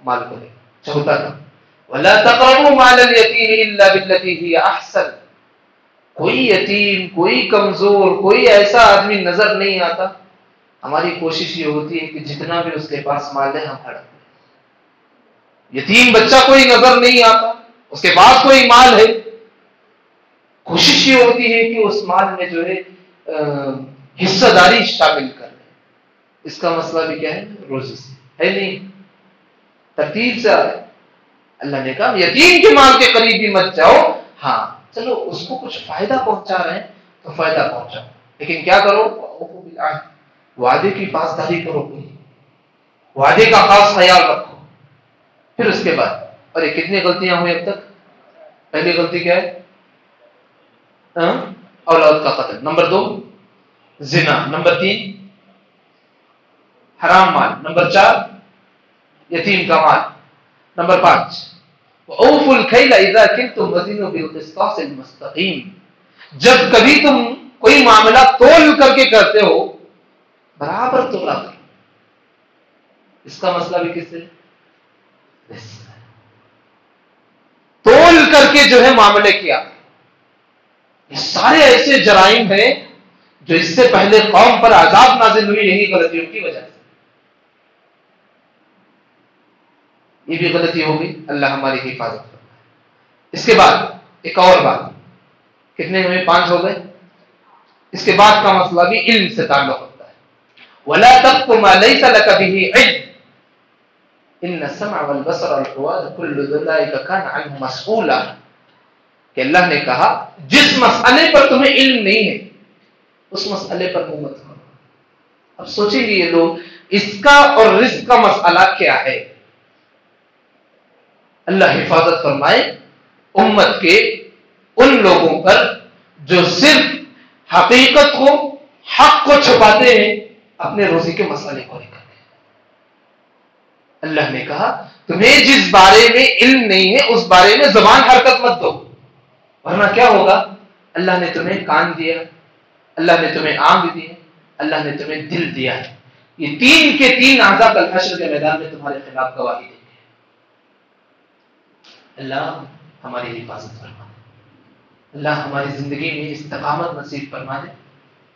مال کو لے. چوتھا کام وَلَا تَقْرَبُوا مَالَ الْيَتِيمِ إِلَّا بِالَّتِي هِيَ أَحْسَنُ، کوئی یتیم، کوئی کمزور، کوئی ایسا آدمی نظر نہیں آتا، ہماری کوشش یہ ہوتی ہے کہ جتنا بھی اس کے پاس مال ہے ہم ہڑپ لیں. یتیم بچہ کوئی نظر نہیں آتا، اس کے پاس کوئی مال ہے، کوشش یہ ہوتی ہے کہ اس مال میں جو ہے حصہ داری شامل کر لیں. اس کا مسئلہ بھی کیا ہے؟ روزی سے ہے نہیں، ترتیب سے آ رہے. اللہ نے کہا یتیم کے مال کے قریب بھی مت جاؤ. ہاں چلو اس کو کچھ فائدہ پہنچا رہے ہیں تو فائدہ پہنچاؤ، لیکن کیا کرو؟ وعدے کی پاسداری کرو، وعدے کا خاص خیال رکھو. پھر اس کے بعد اور یہ کتنی غلطیاں ہوئی اب تک؟ پہلی غلطی کیا ہے؟ اولاد کا قتل. نمبر 2 زنا. نمبر 3 حرام مال. نمبر 4 یتیم کا مال. نمبر 5 اوفوا الکیل اذا کلتم وزنوا بالقسطاس المستقیم. جب کبھی تم کوئی معاملہ تول کر کے کرتے ہو برابر تولا کرو. اس کا مسئلہ بھی کس سے؟ تول کر کے جو ہے معاملے کیا. یہ سارے ایسے جرائم ہیں جو اس سے پہلے قوم پر عذاب نازل ہوئی یہی غلطیوں کی وجہ سے. یہ بھی غلطی ہوگی, اللہ ہماری حفاظت کرے. اس کے بعد ایک اور بات, کتنے ہوئے؟ 5 ہو گئے. اس کے بعد کا مسئلہ بھی علم سے تعلق ہوتا ہے. وَلَا تَقْفُ مَا لَيْسَ لَكَ بِهِ عِلْمٌ إِنَّ السَّمْعَ وَالْبَصَرَ وَالْفُؤَادَ كُلُّ أُولَٰئِكَ كَانَ عَنْهُ مَسْئُولًا. کہ اللہ نے کہا جس مسئلے پر تمہیں علم نہیں ہے اس مسئلے پر منہ مت کرو. اب سوچیں گے یہ لوگ, اس کا اور رزق کا مسئلہ کیا ہے؟ اللہ حفاظت فرمائے امت کے ان لوگوں پر جو صرف حقیقت کو, حق کو چھپاتے ہیں اپنے روزی کے مسئلے کو لے کر. اللہ نے کہا تمہیں جس بارے میں علم نہیں ہے اس بارے میں زبان حرکت مت دو, ورنہ کیا ہوگا؟ اللہ نے تمہیں کان دیا, اللہ نے تمہیں آنکھ دی, اللہ نے تمہیں دل دیا ہے. یہ 3 کے 3 اعضاء کل حشر کے میدان میں تمہارے خلاف گواہی دیں گے. اللہ ہماری حفاظت فرما دے, اللہ ہماری زندگی میں استقامت نصیب فرما دے,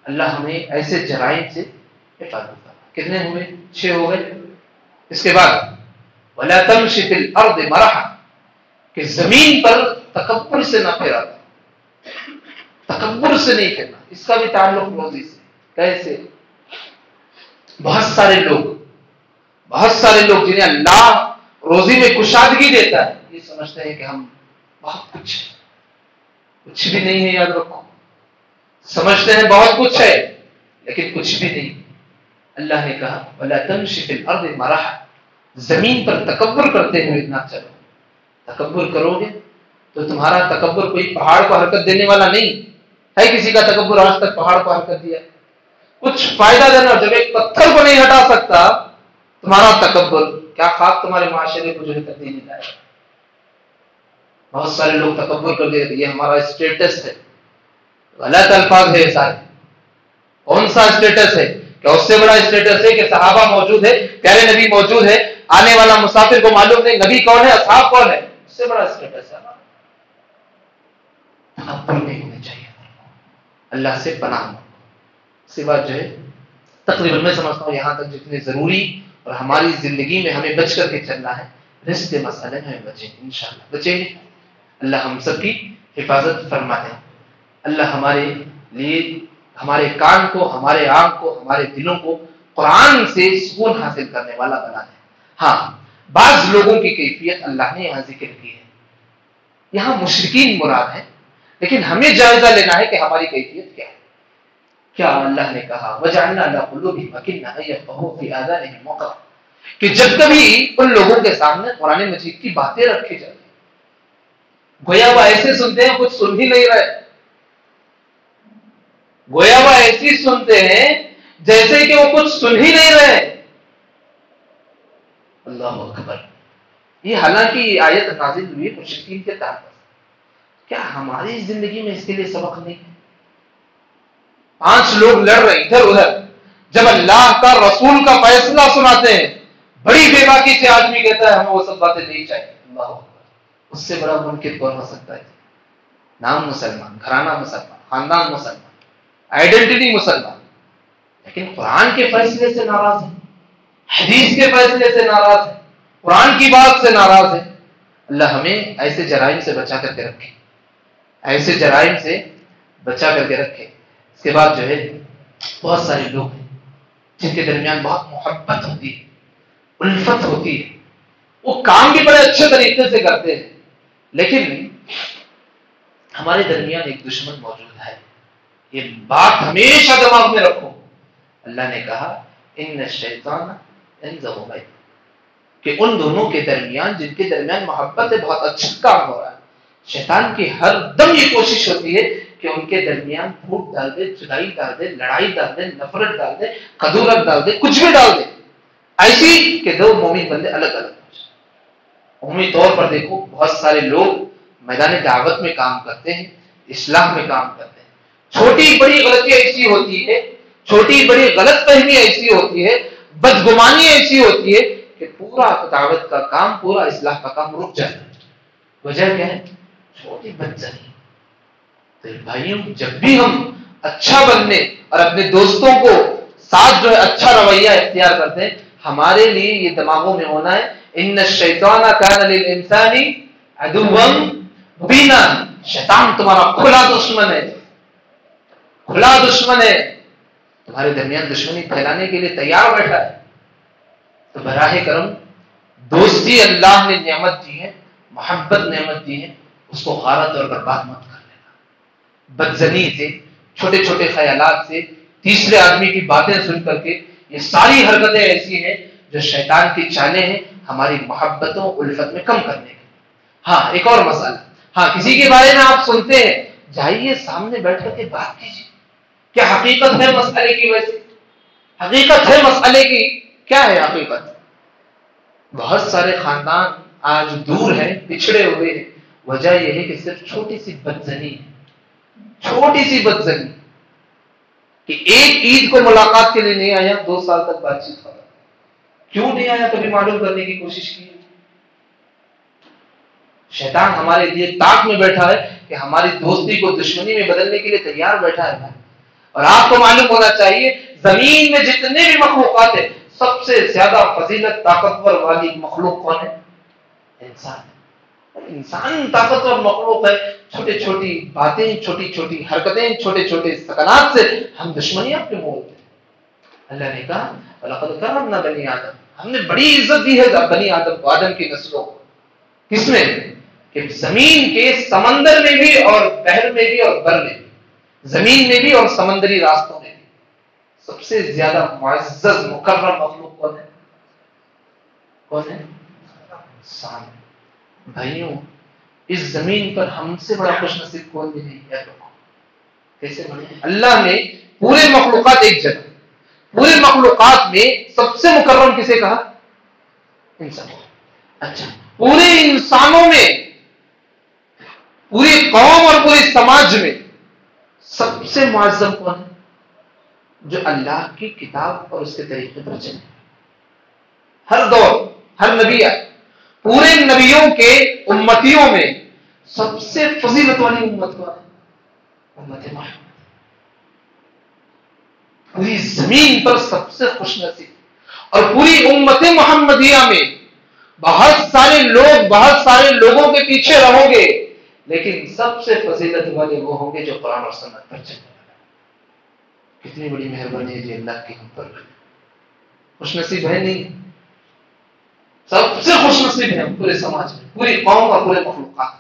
اللہ ہمیں ایسے جرائم سے حفاظت فرما. کتنے ہوئے؟ 6 ہو گئے. اس کے بعد وَلَا تَمْشِ فِي الْأَرْضِ مَرَحًا, کہ زمین پر تکبر سے نہ پھیرا. تکبر سے نہیں پھیرنا. اس کا بھی تعلق روزی سے. کیسے؟ بہت سارے لوگ جنہیں اللہ روزی میں کشادگی دیتا ہے یہ سمجھتے ہیں کہ ہم بہت کچھ بھی نہیں ہے. یاد رکھو, سمجھتے ہیں بہت کچھ ہے لیکن کچھ بھی نہیں. اللہ نے کہا وَلَا تَمْشِ فِي الْأَرْضِ مَرَحًا, زمین پر تکبر کرتے ہوئے نہ چلو. تکبر کرو گے تو تمہارا تکبر کوئی پہاڑ کو حرکت دینے والا نہیں ہے. کسی کا تکبر آج تک پہاڑ کو حرکت دیا؟ کچھ فائدہ دینا. جب ایک پتھر کو نہیں ہٹا سکتا تمہارا تکبر, کیا خاک تمہارے معاشرے کو جو ہے تبدیلی لائے. بہت سارے لوگ تکبر کر دیتے یہ ہمارا اسٹیٹس ہے. غلط الفاظ ہے سارے. کون سا اسٹیٹس ہے؟ کہ اس سے بڑا اسٹیٹس ہے کہ صحابہ موجود ہے, پیارے نبی موجود ہے, آنے والا مسافر کو معلوم نہیں نبی کون ہے, اصحاب کون ہے. اس سے بڑا اسٹیٹس ہے. تکبر نہیں ہونا چاہیے. اللہ سے پناہ مانگو. اس کے بعد جو ہے تقریباً میں سمجھتا ہوں یہاں تک جتنے ضروری اور ہماری زندگی میں ہمیں بچ کر کے چلنا ہے رزق کے مسئلے میں ہمیں بچیں گے, انشاءاللہ بچیں گے. اللہ ہم سب کی حفاظت فرما دے. اللہ ہمارے لیے ہمارے کان کو, ہمارے آنکھ کو, ہمارے دلوں کو قرآن سے سکون حاصل کرنے والا بنا دے. ہاں, بعض لوگوں کی کیفیت اللہ نے یہاں ذکر کی ہے. یہاں مشرکین مراد ہے, لیکن ہمیں جائزہ لینا ہے کہ ہماری کیفیت کیا ہے. کیا اللہ نے کہا وَجَعَلْنَا عَلَىٰ قُلُوبِهِمْ أَكِنَّةً أَن يَفْقَهُوهُ فِي آذَانِهِمْ وَقْرًا, کہ جب کبھی ان لوگوں کے سامنے قرآن مجید کی باتیں رکھی جاتی گویا وہ ایسے سنتے ہیں کچھ سن ہی نہیں رہے. گویا وہ ایسی سنتے ہیں جیسے کہ وہ کچھ سن ہی نہیں رہے. اللہ اکبر. یہ حالانکہ یہ آیت نازل ہوئی مشرکین کے تعلق. کیا ہماری زندگی میں اس کے لیے سبق نہیں ہے؟ 5 لوگ لڑ رہے ادھر ادھر, جب اللہ کا رسول کا فیصلہ سناتے ہیں بڑی بے باکی سے آدمی کہتا ہے ہمیں وہ سب باتیں نہیں چاہیے. اللہ اکبر. اس سے بڑا منکر کون ہو سکتا ہے؟ نام مسلمان, گھرانہ مسلمان, خاندان مسلمان, آئیڈینٹی مسلمان, لیکن قرآن کے فیصلے سے ناراض ہے, حدیث کے فیصلے سے ناراض ہے, قرآن کی بات سے ناراض ہے. اللہ ہمیں ایسے جرائم سے بچا کر کے رکھے, ایسے جرائم سے بچا کر کے رکھے. اس کے بعد جو ہے بہت سارے لوگ ہیں جن کے درمیان بہت محبت ہوتی ہے, الفت ہوتی ہے, وہ کام بھی بڑے اچھے طریقے سے کرتے ہیں, لیکن ہمارے درمیان ایک دشمن موجود ہے. یہ بات ہمیشہ دماغ میں رکھو. اللہ نے کہا ان الشیطان ينزغ بینکم, کہ ان دونوں کے درمیان جن کے درمیان محبت ہے بہت اچھا کام ہو رہا ہے. شیطان کی ہر دم یہ کوشش ہوتی ہے کہ ان کے درمیان پھوٹ ڈال دے, جدائی ڈال دے, لڑائی ڈال دے, نفرت ڈال دے, کدورت ڈال دے, کچھ بھی ڈال دے, ایسی کہ دو مومن بندے الگ الگ ہو جائیں. عمومی طور پر دیکھو بہت سارے لوگ میدان دعوت میں کام کرتے ہیں, اصلاح میں کام کرتے ہیں, چھوٹی بڑی غلطی ایسی ہوتی ہے, چھوٹی بڑی غلط فہمی ایسی ہوتی ہے, بدگمانی ایسی ہوتی ہے کہ پورا دعوت کا کام, پورا اصلاح کا کام رک جاتا ہے. وجہ کیا ہے؟ چھوٹی بدزنی. تو بھائیوں, جب بھی ہم اچھا بننے اور اپنے دوستوں کو ساتھ جو ہے اچھا رویہ اختیار کرتے ہیں, ہمارے لیے یہ دماغوں میں ہونا ہے ان الشیطان کان للانسان عدوا مبینا. شیطان تمہارا کھلا دشمن ہے, کھلا دشمن ہے, تمہارے درمیان دشمنی پھیلانے کے لیے تیار بیٹھا ہے. تو براہ کرم دوستی اللہ نے نعمت دی ہے, محبت نعمت دی ہے, اس کو غارت اور برباد مت کر لینا. بدزنی سے, چھوٹے چھوٹے خیالات سے, تیسرے آدمی کی باتیں سن کر کے, یہ ساری حرکتیں ایسی ہیں جو شیطان کی چالیں ہیں ہماری محبتوں الفت میں کم کرنے کی. ہاں ایک اور مسئلہ, ہاں کسی کے بارے میں آپ سنتے ہیں, جائیے سامنے بیٹھ کر کے بات کیجیے. کیا حقیقت ہے مسئلے کی؟ ویسے حقیقت ہے مسئلے کی, کیا ہے حقیقت؟ بہت سارے خاندان آج دور ہیں, پچھڑے ہوئے ہیں. وجہ یہ ہے کہ صرف چھوٹی سی بدزنی ہے, چھوٹی سی بدزنی کہ ایک عید کو ملاقات کے لیے نہیں آیا, 2 سال تک بات چیت ہو رہا. کیوں نہیں آیا کبھی معلوم کرنے کی کوشش کی؟ شیطان ہمارے لیے تاک میں بیٹھا ہے کہ ہماری دوستی کو دشمنی میں بدلنے کے لیے تیار بیٹھا ہے. اور آپ کو معلوم ہونا چاہیے زمین میں جتنے بھی مخلوقات ہیں سب سے زیادہ فضیلت طاقتور والی مخلوق کون ہے؟ انسان. انسان طاقتور مخلوق ہے. چھوٹی چھوٹی باتیں, چھوٹی چھوٹی حرکتیں, چھوٹے چھوٹے سکنات سے ہم دشمنیاں کیوں بولتے ہیں؟ اللہ نے کہا وَلَقَدْ كَرَّمْنَا بَنِي آدَمَ, ہم نے بڑی عزت دی ہے بنی آدم کو, آدم کی نسلوں کو. کس میں؟ کہ زمین کے سمندر میں بھی اور بحر میں بھی اور بر میں بھی, زمین میں بھی اور سمندری راستوں میں بھی سب سے زیادہ معزز مکرم مخلوق کون ہے؟ کون ہے؟ انسان. بھائیوں, اس زمین پر ہم سے بڑا خوش نصیب کون بھی نہیں ہے. کیسے بنے؟ اللہ نے پورے مخلوقات ایک جگہ, پورے مخلوقات میں سب سے مکرم کسے کہا؟ انسان. اچھا, پورے انسانوں میں, پوری قوم اور پورے سماج میں سب سے معظم کون ہے؟ جو اللہ کی کتاب اور اس کے طریقے پر چلے. ہر دور, ہر نبی آئے, پورے نبیوں کے امتیوں میں سب سے فضیلت والی امت کون ہے؟ امت محمد. پوری زمین پر سب سے خوش نصیب. اور پوری امت محمدیہ میں بہت سارے لوگ, بہت سارے لوگوں کے پیچھے رہو گے, لیکن سب سے فضیلت والے وہ ہوں گے جو قرآن اور سنت پر چلنے والے. کتنی بڑی مہربانی ہے جی اللہ کی ہم پر. خوش نصیب ہے نہیں, سب سے خوش نصیب ہے پورے سماج میں, پوری قوم اور پورے مخلوقات.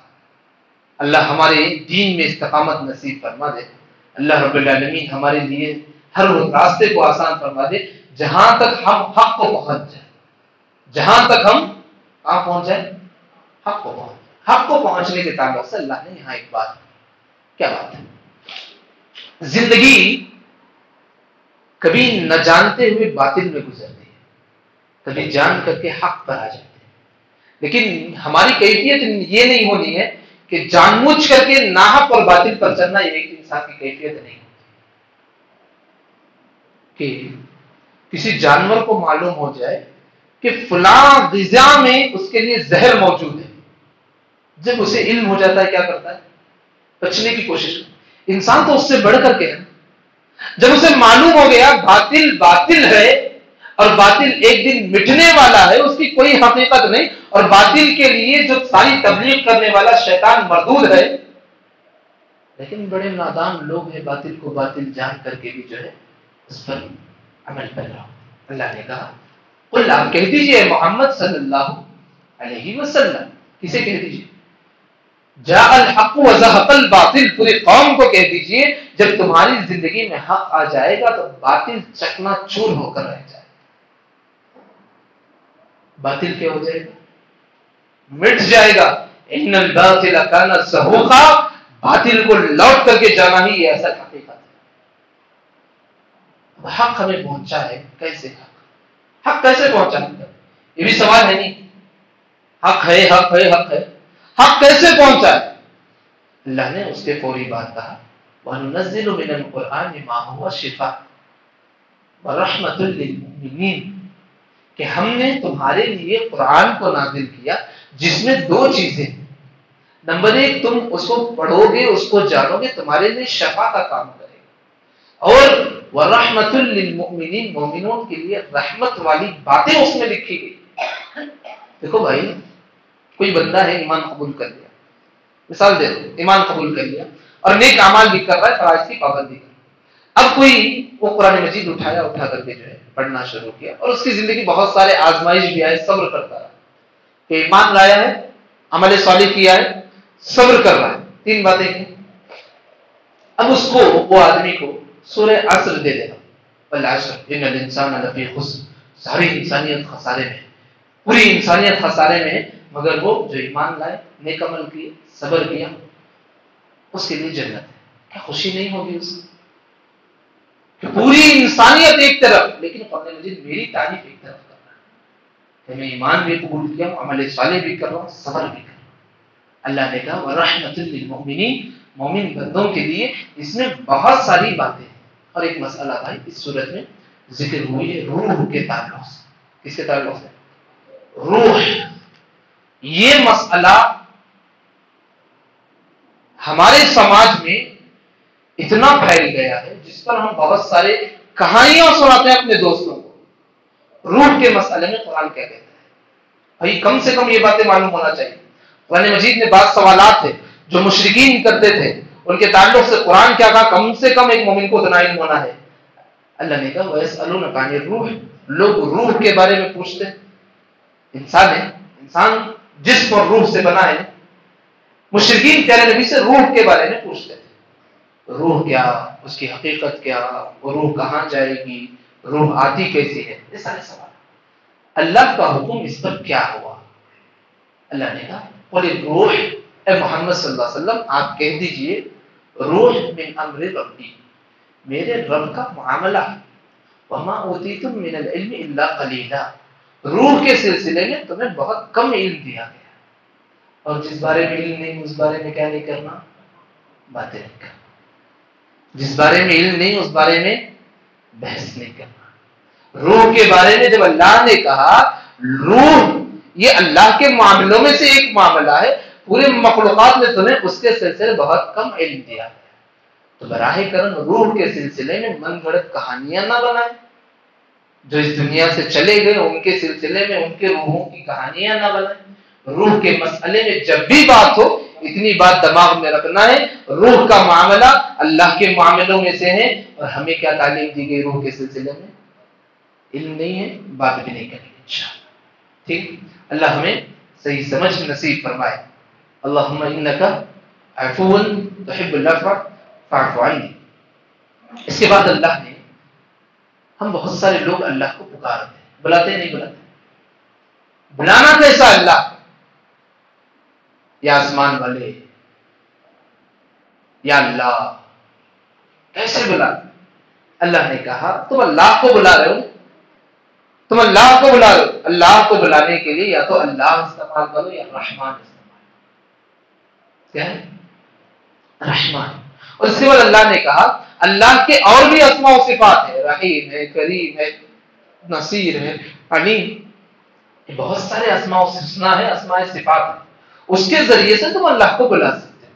اللہ ہمارے دین میں استقامت نصیب فرما دے. اللہ رب العالمین ہمارے لیے ہر راستے کو آسان فرما دے, جہاں تک ہم حق کو پہنچ جائیں, جہاں تک ہم کہاں پہنچ جائیں؟ حق کو پہنچ. حق کو پہنچنے کے تعلق سے اللہ نے یہاں ایک بات, کیا بات ہے؟ زندگی کبھی نہ جانتے ہوئے باطل میں گزرتی ہے, کبھی جان کر کے حق پر آ جاتے ہیں. لیکن ہماری کیفیت یہ نہیں ہونی ہے کہ جان بوجھ کر کے ناحق اور باطل پر چلنا, یہ ایک انسان کی کیفیت نہیں. کہ کسی جانور کو معلوم ہو جائے کہ فلاں غذا میں اس کے لیے زہر موجود ہے, جب اسے علم ہو جاتا ہے کیا کرتا ہے؟ بچنے کی کوشش کرتا. انسان تو اس سے بڑھ کر کے ہے. جب اسے معلوم ہو گیا باطل باطل ہے اور باطل ایک دن مٹنے والا ہے, اس کی کوئی حقیقت نہیں, اور باطل کے لیے جو ساری تبلیغ کرنے والا شیطان مردود ہے, لیکن بڑے نادان لوگ ہیں باطل کو باطل جان کر کے بھی جو ہے اس پر عمل کر رہا. اللہ نے کہا قل, آپ کہہ دیجئے محمد صلی اللہ علیہ وسلم, کسے کہہ دیجئے؟ جاء الحق وزهق الباطل, پوری قوم کو کہہ دیجئے جب تمہاری زندگی میں حق آ جائے گا تو باطل چکنا چور ہو کر رہ جائے. باطل کیا ہو جائے گا؟ مٹ جائے گا. ان الباطل کان زہوقا، باطل کو لوٹ کر کے جانا ہی ایسا حقیقت ہے. حق ہمیں پہنچا ہے، کیسے حق کیسے پہنچا؟ یہ بھی سوال ہے نہیں. حق ہے حق ہے حق ہے، حق کیسے پہنچا ہے؟ اللہ نے اس کے فوری بات کہا وَنُنَزِّلُ مِنَ الْقُرْآنِ مَا هُوَ شِفَاءٌ وَرَحْمَةٌ لِّلْمُؤْمِنِينَ، کہ ہم نے تمہارے لیے قرآن کو نازل کیا جس میں دو چیزیں. نمبر ایک، تم اس کو پڑھو گے، اس کو جانو گے، تمہارے لیے شفا کا کام کرے گا. اور وَرَحْمَةٌ لِّلْمُؤْمِنِينَ، مومنوں کے لیے رحمت والی باتیں اس میں لکھی گئی. دیکھو بھائی، کوئی بندہ ہے ایمان قبول کر لیا، مثال دے دو، ایمان قبول کر لیا اور نیک اعمال بھی کر رہا ہے، فرائض کی پابندی کر رہا ہے. اب کوئی وہ قرآن مجید اٹھا کر کے جو ہے پڑھنا شروع کیا، اور اس کی زندگی بہت سارے آزمائش بھی آئے، صبر کرتا رہا کہ ایمان لایا ہے، عمل صالح کیا ہے، صبر کر رہا ہے، تین باتیں ہیں. اب اس کو، وہ آدمی کو سورہ عصر دے دینا، والعصر ان الانسان لفی خسر، ساری انسانیت خسارے میں، پوری انسانیت خسارے میں، مگر وہ جو ایمان لائے، نیک عمل کیے، صبر کیا، اس کے لیے جنت ہے. کیا خوشی نہیں ہوگی اس کو کہ پوری انسانیت ایک طرف، لیکن قرآن مجید میری تعریف ایک طرف کر رہا ہے کہ میں ایمان بھی قبول کیا ہوں، عمل صالح بھی کر رہا ہوں، صبر بھی کر رہا ہوں. اللہ نے کہا وَرَحْمَةٌ لِّلْمُؤْمِنِينَ، مومن بندوں کے لیے اس میں بہت ساری باتیں ہیں. اور ایک مسئلہ بھائی اس صورت میں ذکر ہوئی ہے روح کے تعلق سے. کس کے تعلق سے؟ روح. یہ مسئلہ ہمارے سماج میں اتنا پھیل گیا ہے، جس پر ہم بہت سارے کہانیاں سناتے ہیں اپنے دوستوں کو. روح کے مسئلے میں قرآن کیا کہتا ہے؟ بھائی کم سے کم یہ باتیں معلوم ہونا چاہیے. قرآن مجید میں بعض سوالات تھے جو مشرکین کرتے تھے، ان کے تعلق سے قرآن کیا کہا؟ کم سے کم ایک مومن کو اتنا علم ہونا ہے. اللہ نے کہا وَيَسْأَلُونَكَ عَنِ الرُّوحِ، لوگ روح کے بارے میں پوچھتے ہیں. انسان ہے، انسان جسم اور روح سے بنا ہے. مشرکین پیارے نبی سے روح کے بارے میں پوچھتے تھے، روح کیا، اس کی حقیقت کیا، روح کہاں جائے گی، روح آتی کیسی ہے، یہ سارے سوال. اللہ کا حکم اس پر کیا ہوا؟ اللہ نے کہا قُلِ الرُّوحُ، اے محمد صلی اللہ علیہ وسلم آپ کہہ دیجئے روح من امر ربی، میرے رب کا معاملہ ہے. وما اوتیتم من العلم الا قلیلا، روح کے سلسلے میں تمہیں بہت کم علم دیا گیا، اور جس بارے میں علم نہیں اس بارے میں کیا نہیں کرنا؟ باتیں نہیں کرنا. جس بارے میں علم نہیں اس بارے میں بحث نہیں کرنا. روح کے بارے میں جب اللہ نے کہا روح یہ اللہ کے معاملوں میں سے ایک معاملہ ہے، پورے مخلوقات میں تمہیں اس کے سلسلے بہت کم علم دیا گیا، تو براہ کرم روح کے سلسلے میں من گھڑت کہانیاں نہ بنائیں. جو اس دنیا سے چلے گئے ان کے سلسلے میں ان کے روحوں کی کہانیاں نہ بنائیں. روح کے مسئلے میں جب بھی بات ہو اتنی بات دماغ میں رکھنا ہے، روح کا معاملہ اللہ کے معاملوں میں سے ہے، اور ہمیں کیا تعلیم دی گئی روح کے سلسلے میں؟ علم نہیں ہے، بات بھی نہیں کریں گے انشاءاللہ. ٹھیک، اللہ ہمیں صحیح سمجھ نصیب فرمائے. اللہم انکا عفو تحب العفو فاعف عنی. اس کے بعد اللہ نے، ہم بہت سارے لوگ اللہ کو پکارتے ہیں، بلاتے نہیں بلاتے. بلانا کیسا اللہ؟ یا آسمان والے، یا اللہ، کیسے بلاتے؟ اللہ نے کہا تم اللہ کو بلا رہے ہو، تم اللہ کو بلا رہے ہو. اللہ کو بلانے کے لیے یا تو اللہ استعمال کرو یا رحمان استعمال. کیا ہے؟ رحمان. اور اس کے بعد اللہ نے کہا اللہ کے اور بھی اسماء و صفات ہے، رحیم ہے، کریم ہے، نصیر ہے، علیم. یہ بہت سارے اسماء و حسنا ہے، اسماء صفات ہے، اس کے ذریعے سے تم اللہ کو بلا سکتے ہو.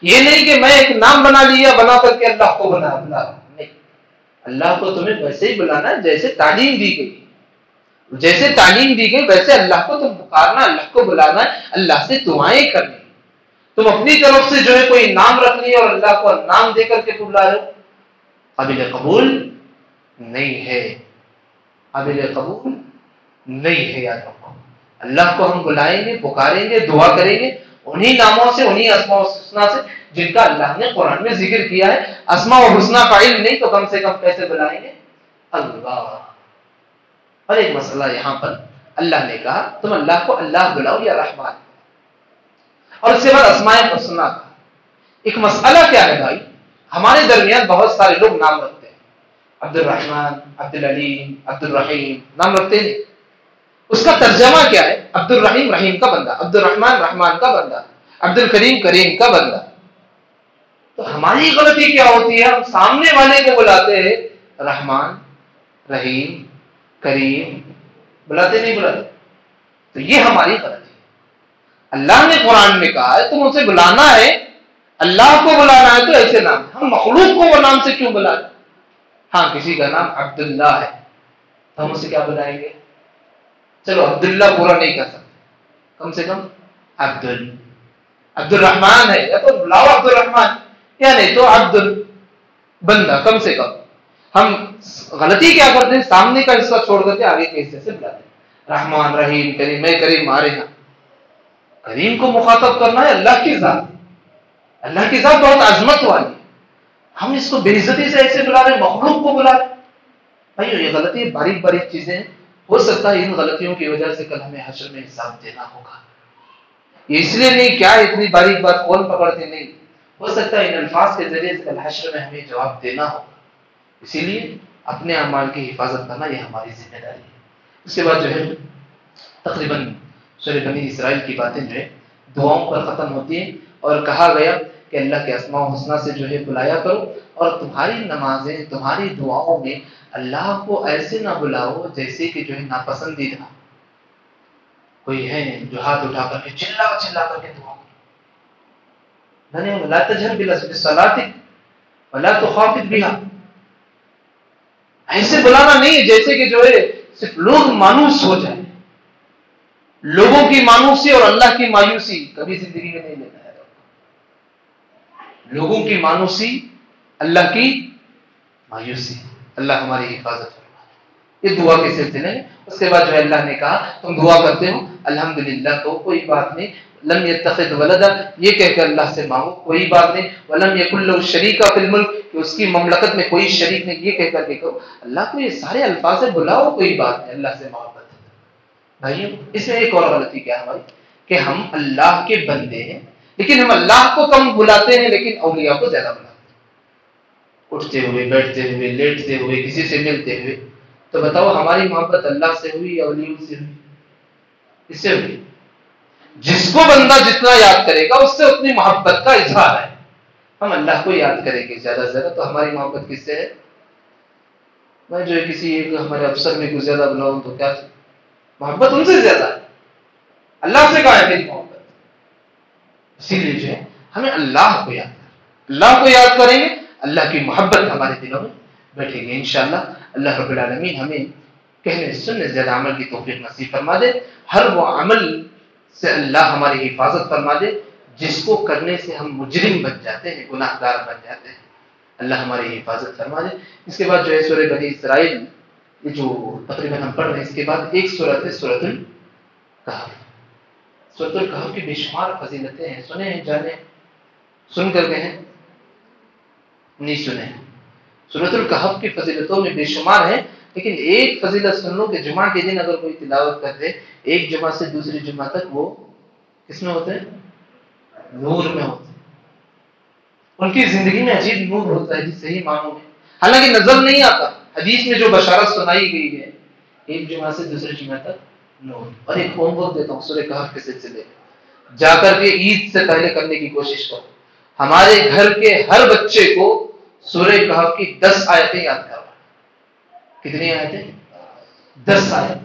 یہ نہیں کہ میں ایک نام بنا لیا، بنا کر کے اللہ کو بلا نہیں. اللہ کو تمہیں ویسے ہی بلانا ہے جیسے تعلیم دی گئی. جیسے تعلیم دی گئی ویسے اللہ کو تم پکارنا، اللہ کو بلانا ہے، اللہ سے دعائیں کرنی. تم اپنی طرف سے جو ہے کوئی نام رکھ لیے اور اللہ کو نام دے کر کے بلا رہے ہو، قابل قبول نہیں ہے. قابل قبول نہیں ہے. یاد رکھو اللہ کو ہم بلائیں گے، پکاریں گے، دعا کریں گے انہی ناموں سے، انہی اسماء و حسنا سے جن کا اللہ نے قرآن میں ذکر کیا ہے. اسماء و حسنا کا علم نہیں تو کم سے کم کیسے بلائیں گے؟ اللہ. اور ایک مسئلہ یہاں پر اللہ نے کہا تم اللہ کو اللہ بلاؤ یا رحمان، اور اس کے بعد اسماء الحسنی کا ایک مسئلہ کیا ہے بھائی، ہمارے درمیان بہت سارے لوگ نام رکھتے ہیں، عبد الرحمن، عبد العلیم، عبد الرحیم نام رکھتے ہیں، اس کا ترجمہ کیا ہے؟ عبد الرحیم رحیم کا بندہ، عبد الرحمن رحمان کا بندہ، عبد الکریم کریم کا بندہ۔ تو ہماری غلطی کیا ہوتی ہے؟ ہم سامنے والے کو بلاتے ہیں رحمان، رحیم، کریم، بلاتے نہیں بلاتے، تو یہ ہماری غلطی ہے۔ اللہ نے قرآن میں کہا ہے تم اسے بلانا ہے، اللہ کو بلانا ہے تو ایسے نام، ہم مخلوق کو وہ نام سے کیوں بلائیں؟ ہاں کسی کا نام عبداللہ ہے تو ہم اسے کیا بلائیں گے؟ چلو عبداللہ پورا نہیں کر سکتے، کم سے کم عبد الرحمن ہے یا تو بلاؤ عبد الرحمن، یا نہیں تو عبد بندہ، کم سے کم۔ ہم غلطی کیا کرتے ہیں؟ سامنے کا حصہ چھوڑ کرتے آگے کے حصے سے بلاتے ہیں رحمان، رحیم، کریم۔ میں کریم ہمارے یہاں کریم کو مخاطب کرنا ہے اللہ کی ذات، اللہ کی ذات بہت عظمت والی ہے، ہم اس کو بے عزتی سے ایسے بلا رہے، مخلوق کو بلا رہے۔ بھائی یہ غلطی باریک باریک چیزیں، ہو سکتا ہے ان غلطیوں کی وجہ سے کل ہمیں حشر میں حساب دینا ہوگا۔ یہ اس لیے نہیں کیا اتنی باریک بات کون پکڑتے نہیں، ہو سکتا ہے ان الفاظ کے ذریعے سے کل حشر میں ہمیں جواب دینا ہوگا، اسی لیے اپنے اعمال کی حفاظت کرنا یہ ہماری ذمہ داری ہے۔ اس کے بعد جو ہے تقریباً سورہ بنی اسرائیل کی باتیں جو ہے دعاؤں پر ختم ہوتی ہیں، اور کہا گیا کہ اللہ کے اسماء و حسنی سے جو ہے بلایا کرو، اور تمہاری نمازیں، تمہاری دعاؤں میں اللہ کو ایسے نہ بلاؤ جیسے کہ جو ہے ناپسندیدہ کوئی ہے جو ہاتھ اٹھا کر کے چلا چلا کر کے دعا لا تجهر بصلاتك ولا تخافت بها، ایسے بلانا نہیں ہے جیسے کہ جو ہے صرف لوگ مانوس ہو جائیں، لوگوں کی مانوسی اور اللہ کی مایوسی کبھی زندگی میں نہیں لینا ہے۔ لوگوں کی مانوسی، اللہ کی مایوسی، اللہ ہماری حفاظت فرمائے۔ یہ دعا کے سلسلے میں اس کے بعد جو ہے اللہ نے کہا تم دعا کرتے ہو الحمدللہ تو کوئی بات نہیں، لم یتخذ ولدا یہ کہہ کر اللہ سے مانگو کوئی بات نہیں، ولم یکن لہ شریکا فی الملک کہ اس کی مملکت میں کوئی شریک نہیں، یہ کہہ کر کے کہو اللہ کو یہ سارے الفاظ ہے، بلاؤ کوئی بات نہیں، اللہ سے محبت ہے۔ بھائیو اس میں ایک اور غلطی کیا ہے ہماری کہ ہم اللہ کے بندے ہیں لیکن ہم اللہ کو کم بلاتے ہیں لیکن اولیاء کو زیادہ بلاتے ہیں، اٹھتے ہوئے، بیٹھتے ہوئے، لیٹتے ہوئے، کسی سے ملتے ہوئے۔ تو بتاؤ ہماری محبت اللہ سے ہوئی یا اولیاء سے ہوئی؟ اس سے ہوئی۔ جس کو بندہ جتنا یاد کرے گا اس سے اتنی محبت کا اظہار ہے۔ ہم اللہ کو یاد کریں گے زیادہ سے زیادہ تو ہماری محبت کس سے ہے؟ میں جو ہے کسی ایک ہمارے افسر میں کچھ زیادہ بناؤں تو کیا محبت ان سے زیادہ ہے، اللہ سے کہاں ہے میری محبت؟ اسی لیے جو ہے ہمیں اللہ کو یاد کریں، اللہ کو یاد کریں گے اللہ کی محبت ہمارے دلوں میں بیٹھے گی انشاءاللہ۔ اللہ رب العالمین ہمیں کہنے سننے زیادہ عمل کی توفیق نصیب فرما دے، ہر وہ عمل سے اللہ ہماری حفاظت فرما دے جس کو کرنے سے ہم مجرم بن جاتے ہیں، گناہ گار بن جاتے ہیں، اللہ ہماری حفاظت فرما دے۔ اس کے بعد جو ہے سورہ بنی اسرائیل یہ جو تقریباً ہم پڑھ رہے ہیں اس کے بعد ایک سورت ہے سورۃ الکہف۔ سورۃ الکہف کی بے شمار فضیلتیں ہیں، سنے ہیں، جانے، سن کر گئے ہیں، نہیں سنے ہیں۔ سورۃ الکہف کی فضیلتوں میں بے شمار ہیں، لیکن ایک فضیلت سن لو کہ جمعہ کے دن اگر کوئی تلاوت کرتے ایک جمعہ سے دوسری جمعہ تک وہ کس میں ہوتے ہیں؟ نور میں ہوتے ہیں، ان کی زندگی میں عجیب نور ہوتا ہے جس صحیح معنوں میں، حالانکہ نظر نہیں آتا، حدیث میں جو بشارت سنائی گئی ہے ایک جمعہ سے دوسرے جمعہ تک نور۔ اور ایک ہوم ورک دیتا ہوں سورہ کہف کے سلسلے جا کر کے عید سے پہلے کرنے کی کوشش کرو، ہمارے گھر کے ہر بچے کو سورہ کہف کی 10 آیتیں یاد کرو۔ کتنی آیتیں؟ 10 آیتیں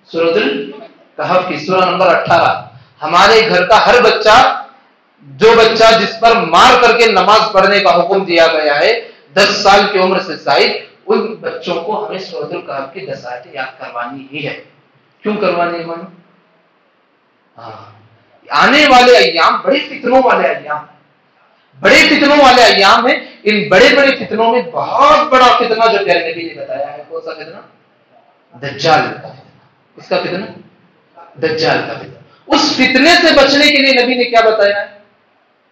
سورۃ الکہف کی، سورہ نمبر 18۔ ہمارے گھر کا ہر بچہ، جو بچہ جس پر مار کر کے نماز پڑھنے کا حکم دیا گیا ہے 10 سال کی عمر سے زائد، ان بچوں کو ہمیں سورۃ الکہف کی 10 آیتیں یاد کروانی ہی ہے۔ کیوں کروانی ہے مانو؟ آنے والے ایام بڑے فتنوں والے ایام ہیں، بڑے فتنوں والے ایام ہیں۔ ان بڑے بڑے فتنوں میں بہت بڑا فتنہ جو پیارے نبی نے بتایا ہے، کون سا فتنہ؟ دجال کا فتنہ۔ اس کا فتنہ؟ دجال کا فتنہ۔ اس فتنے سے بچنے کے لیے نبی نے کیا بتایا ہے؟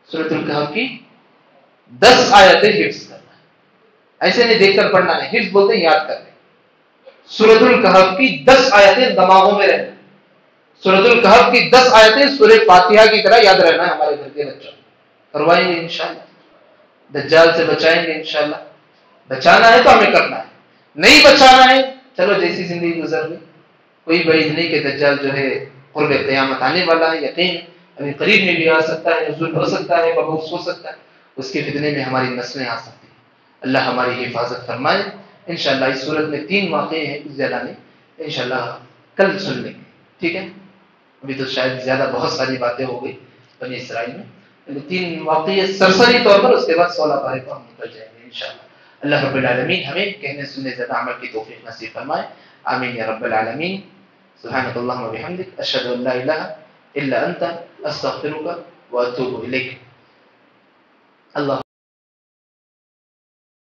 سورۃ الکہف کی 10 آیتیں حفظ کرنا ہے، ایسے نہیں دیکھ کر پڑھنا ہے، حفظ بولتے ہیں یاد کرنا۔ سورۃ الکہف کی 10 آیتیں دماغوں میں رہنا، سورۃ الکہف کی 10 آیتیں سورہ فاتحہ کی طرح یاد رہنا ہے ہمارے گھر کے بچوں کو. کروائیں گے انشاءاللہ. دجال سے بچائیں گے انشاءاللہ. بچانا ہے تو ہمیں کرنا ہے, نہیں بچانا ہے چلو جیسی زندگی گزر گئی. کوئی بعید نہیں کہ دجال جو ہے قرب قیامت آنے والا ہے, یقین ابھی قریب میں بھی آ سکتا ہے, نزول ہو سکتا ہے, مبعوث ہو سکتا ہے. اس کے فتنے میں ہماری نسلیں آ سکتی ہیں. اللہ ہماری حفاظت فرمائے. انشاءاللہ اس صورت میں 3 واقعے ہیں اس جگہ میں, انشاءاللہ کل سن لیں گے. ٹھیک ہے, ابھی تو شاید زیادہ بہت ساری باتیں ہو گئی بنی اسرائیل میں, 3 واقعے سرسری طور پر, اس کے بعد 16 پارے کو ہم نکل جائیں گے انشاءاللہ. اللہ رب العالمین ہمیں کہنے سننے زیادہ عمل کی توفیق نصیب فرمائے. آمین یا رب العالمین. سبحانک اللہم و بحمدک, اشہد ان لا الہ الا انت, استغفرک واتوب الیک. اللہ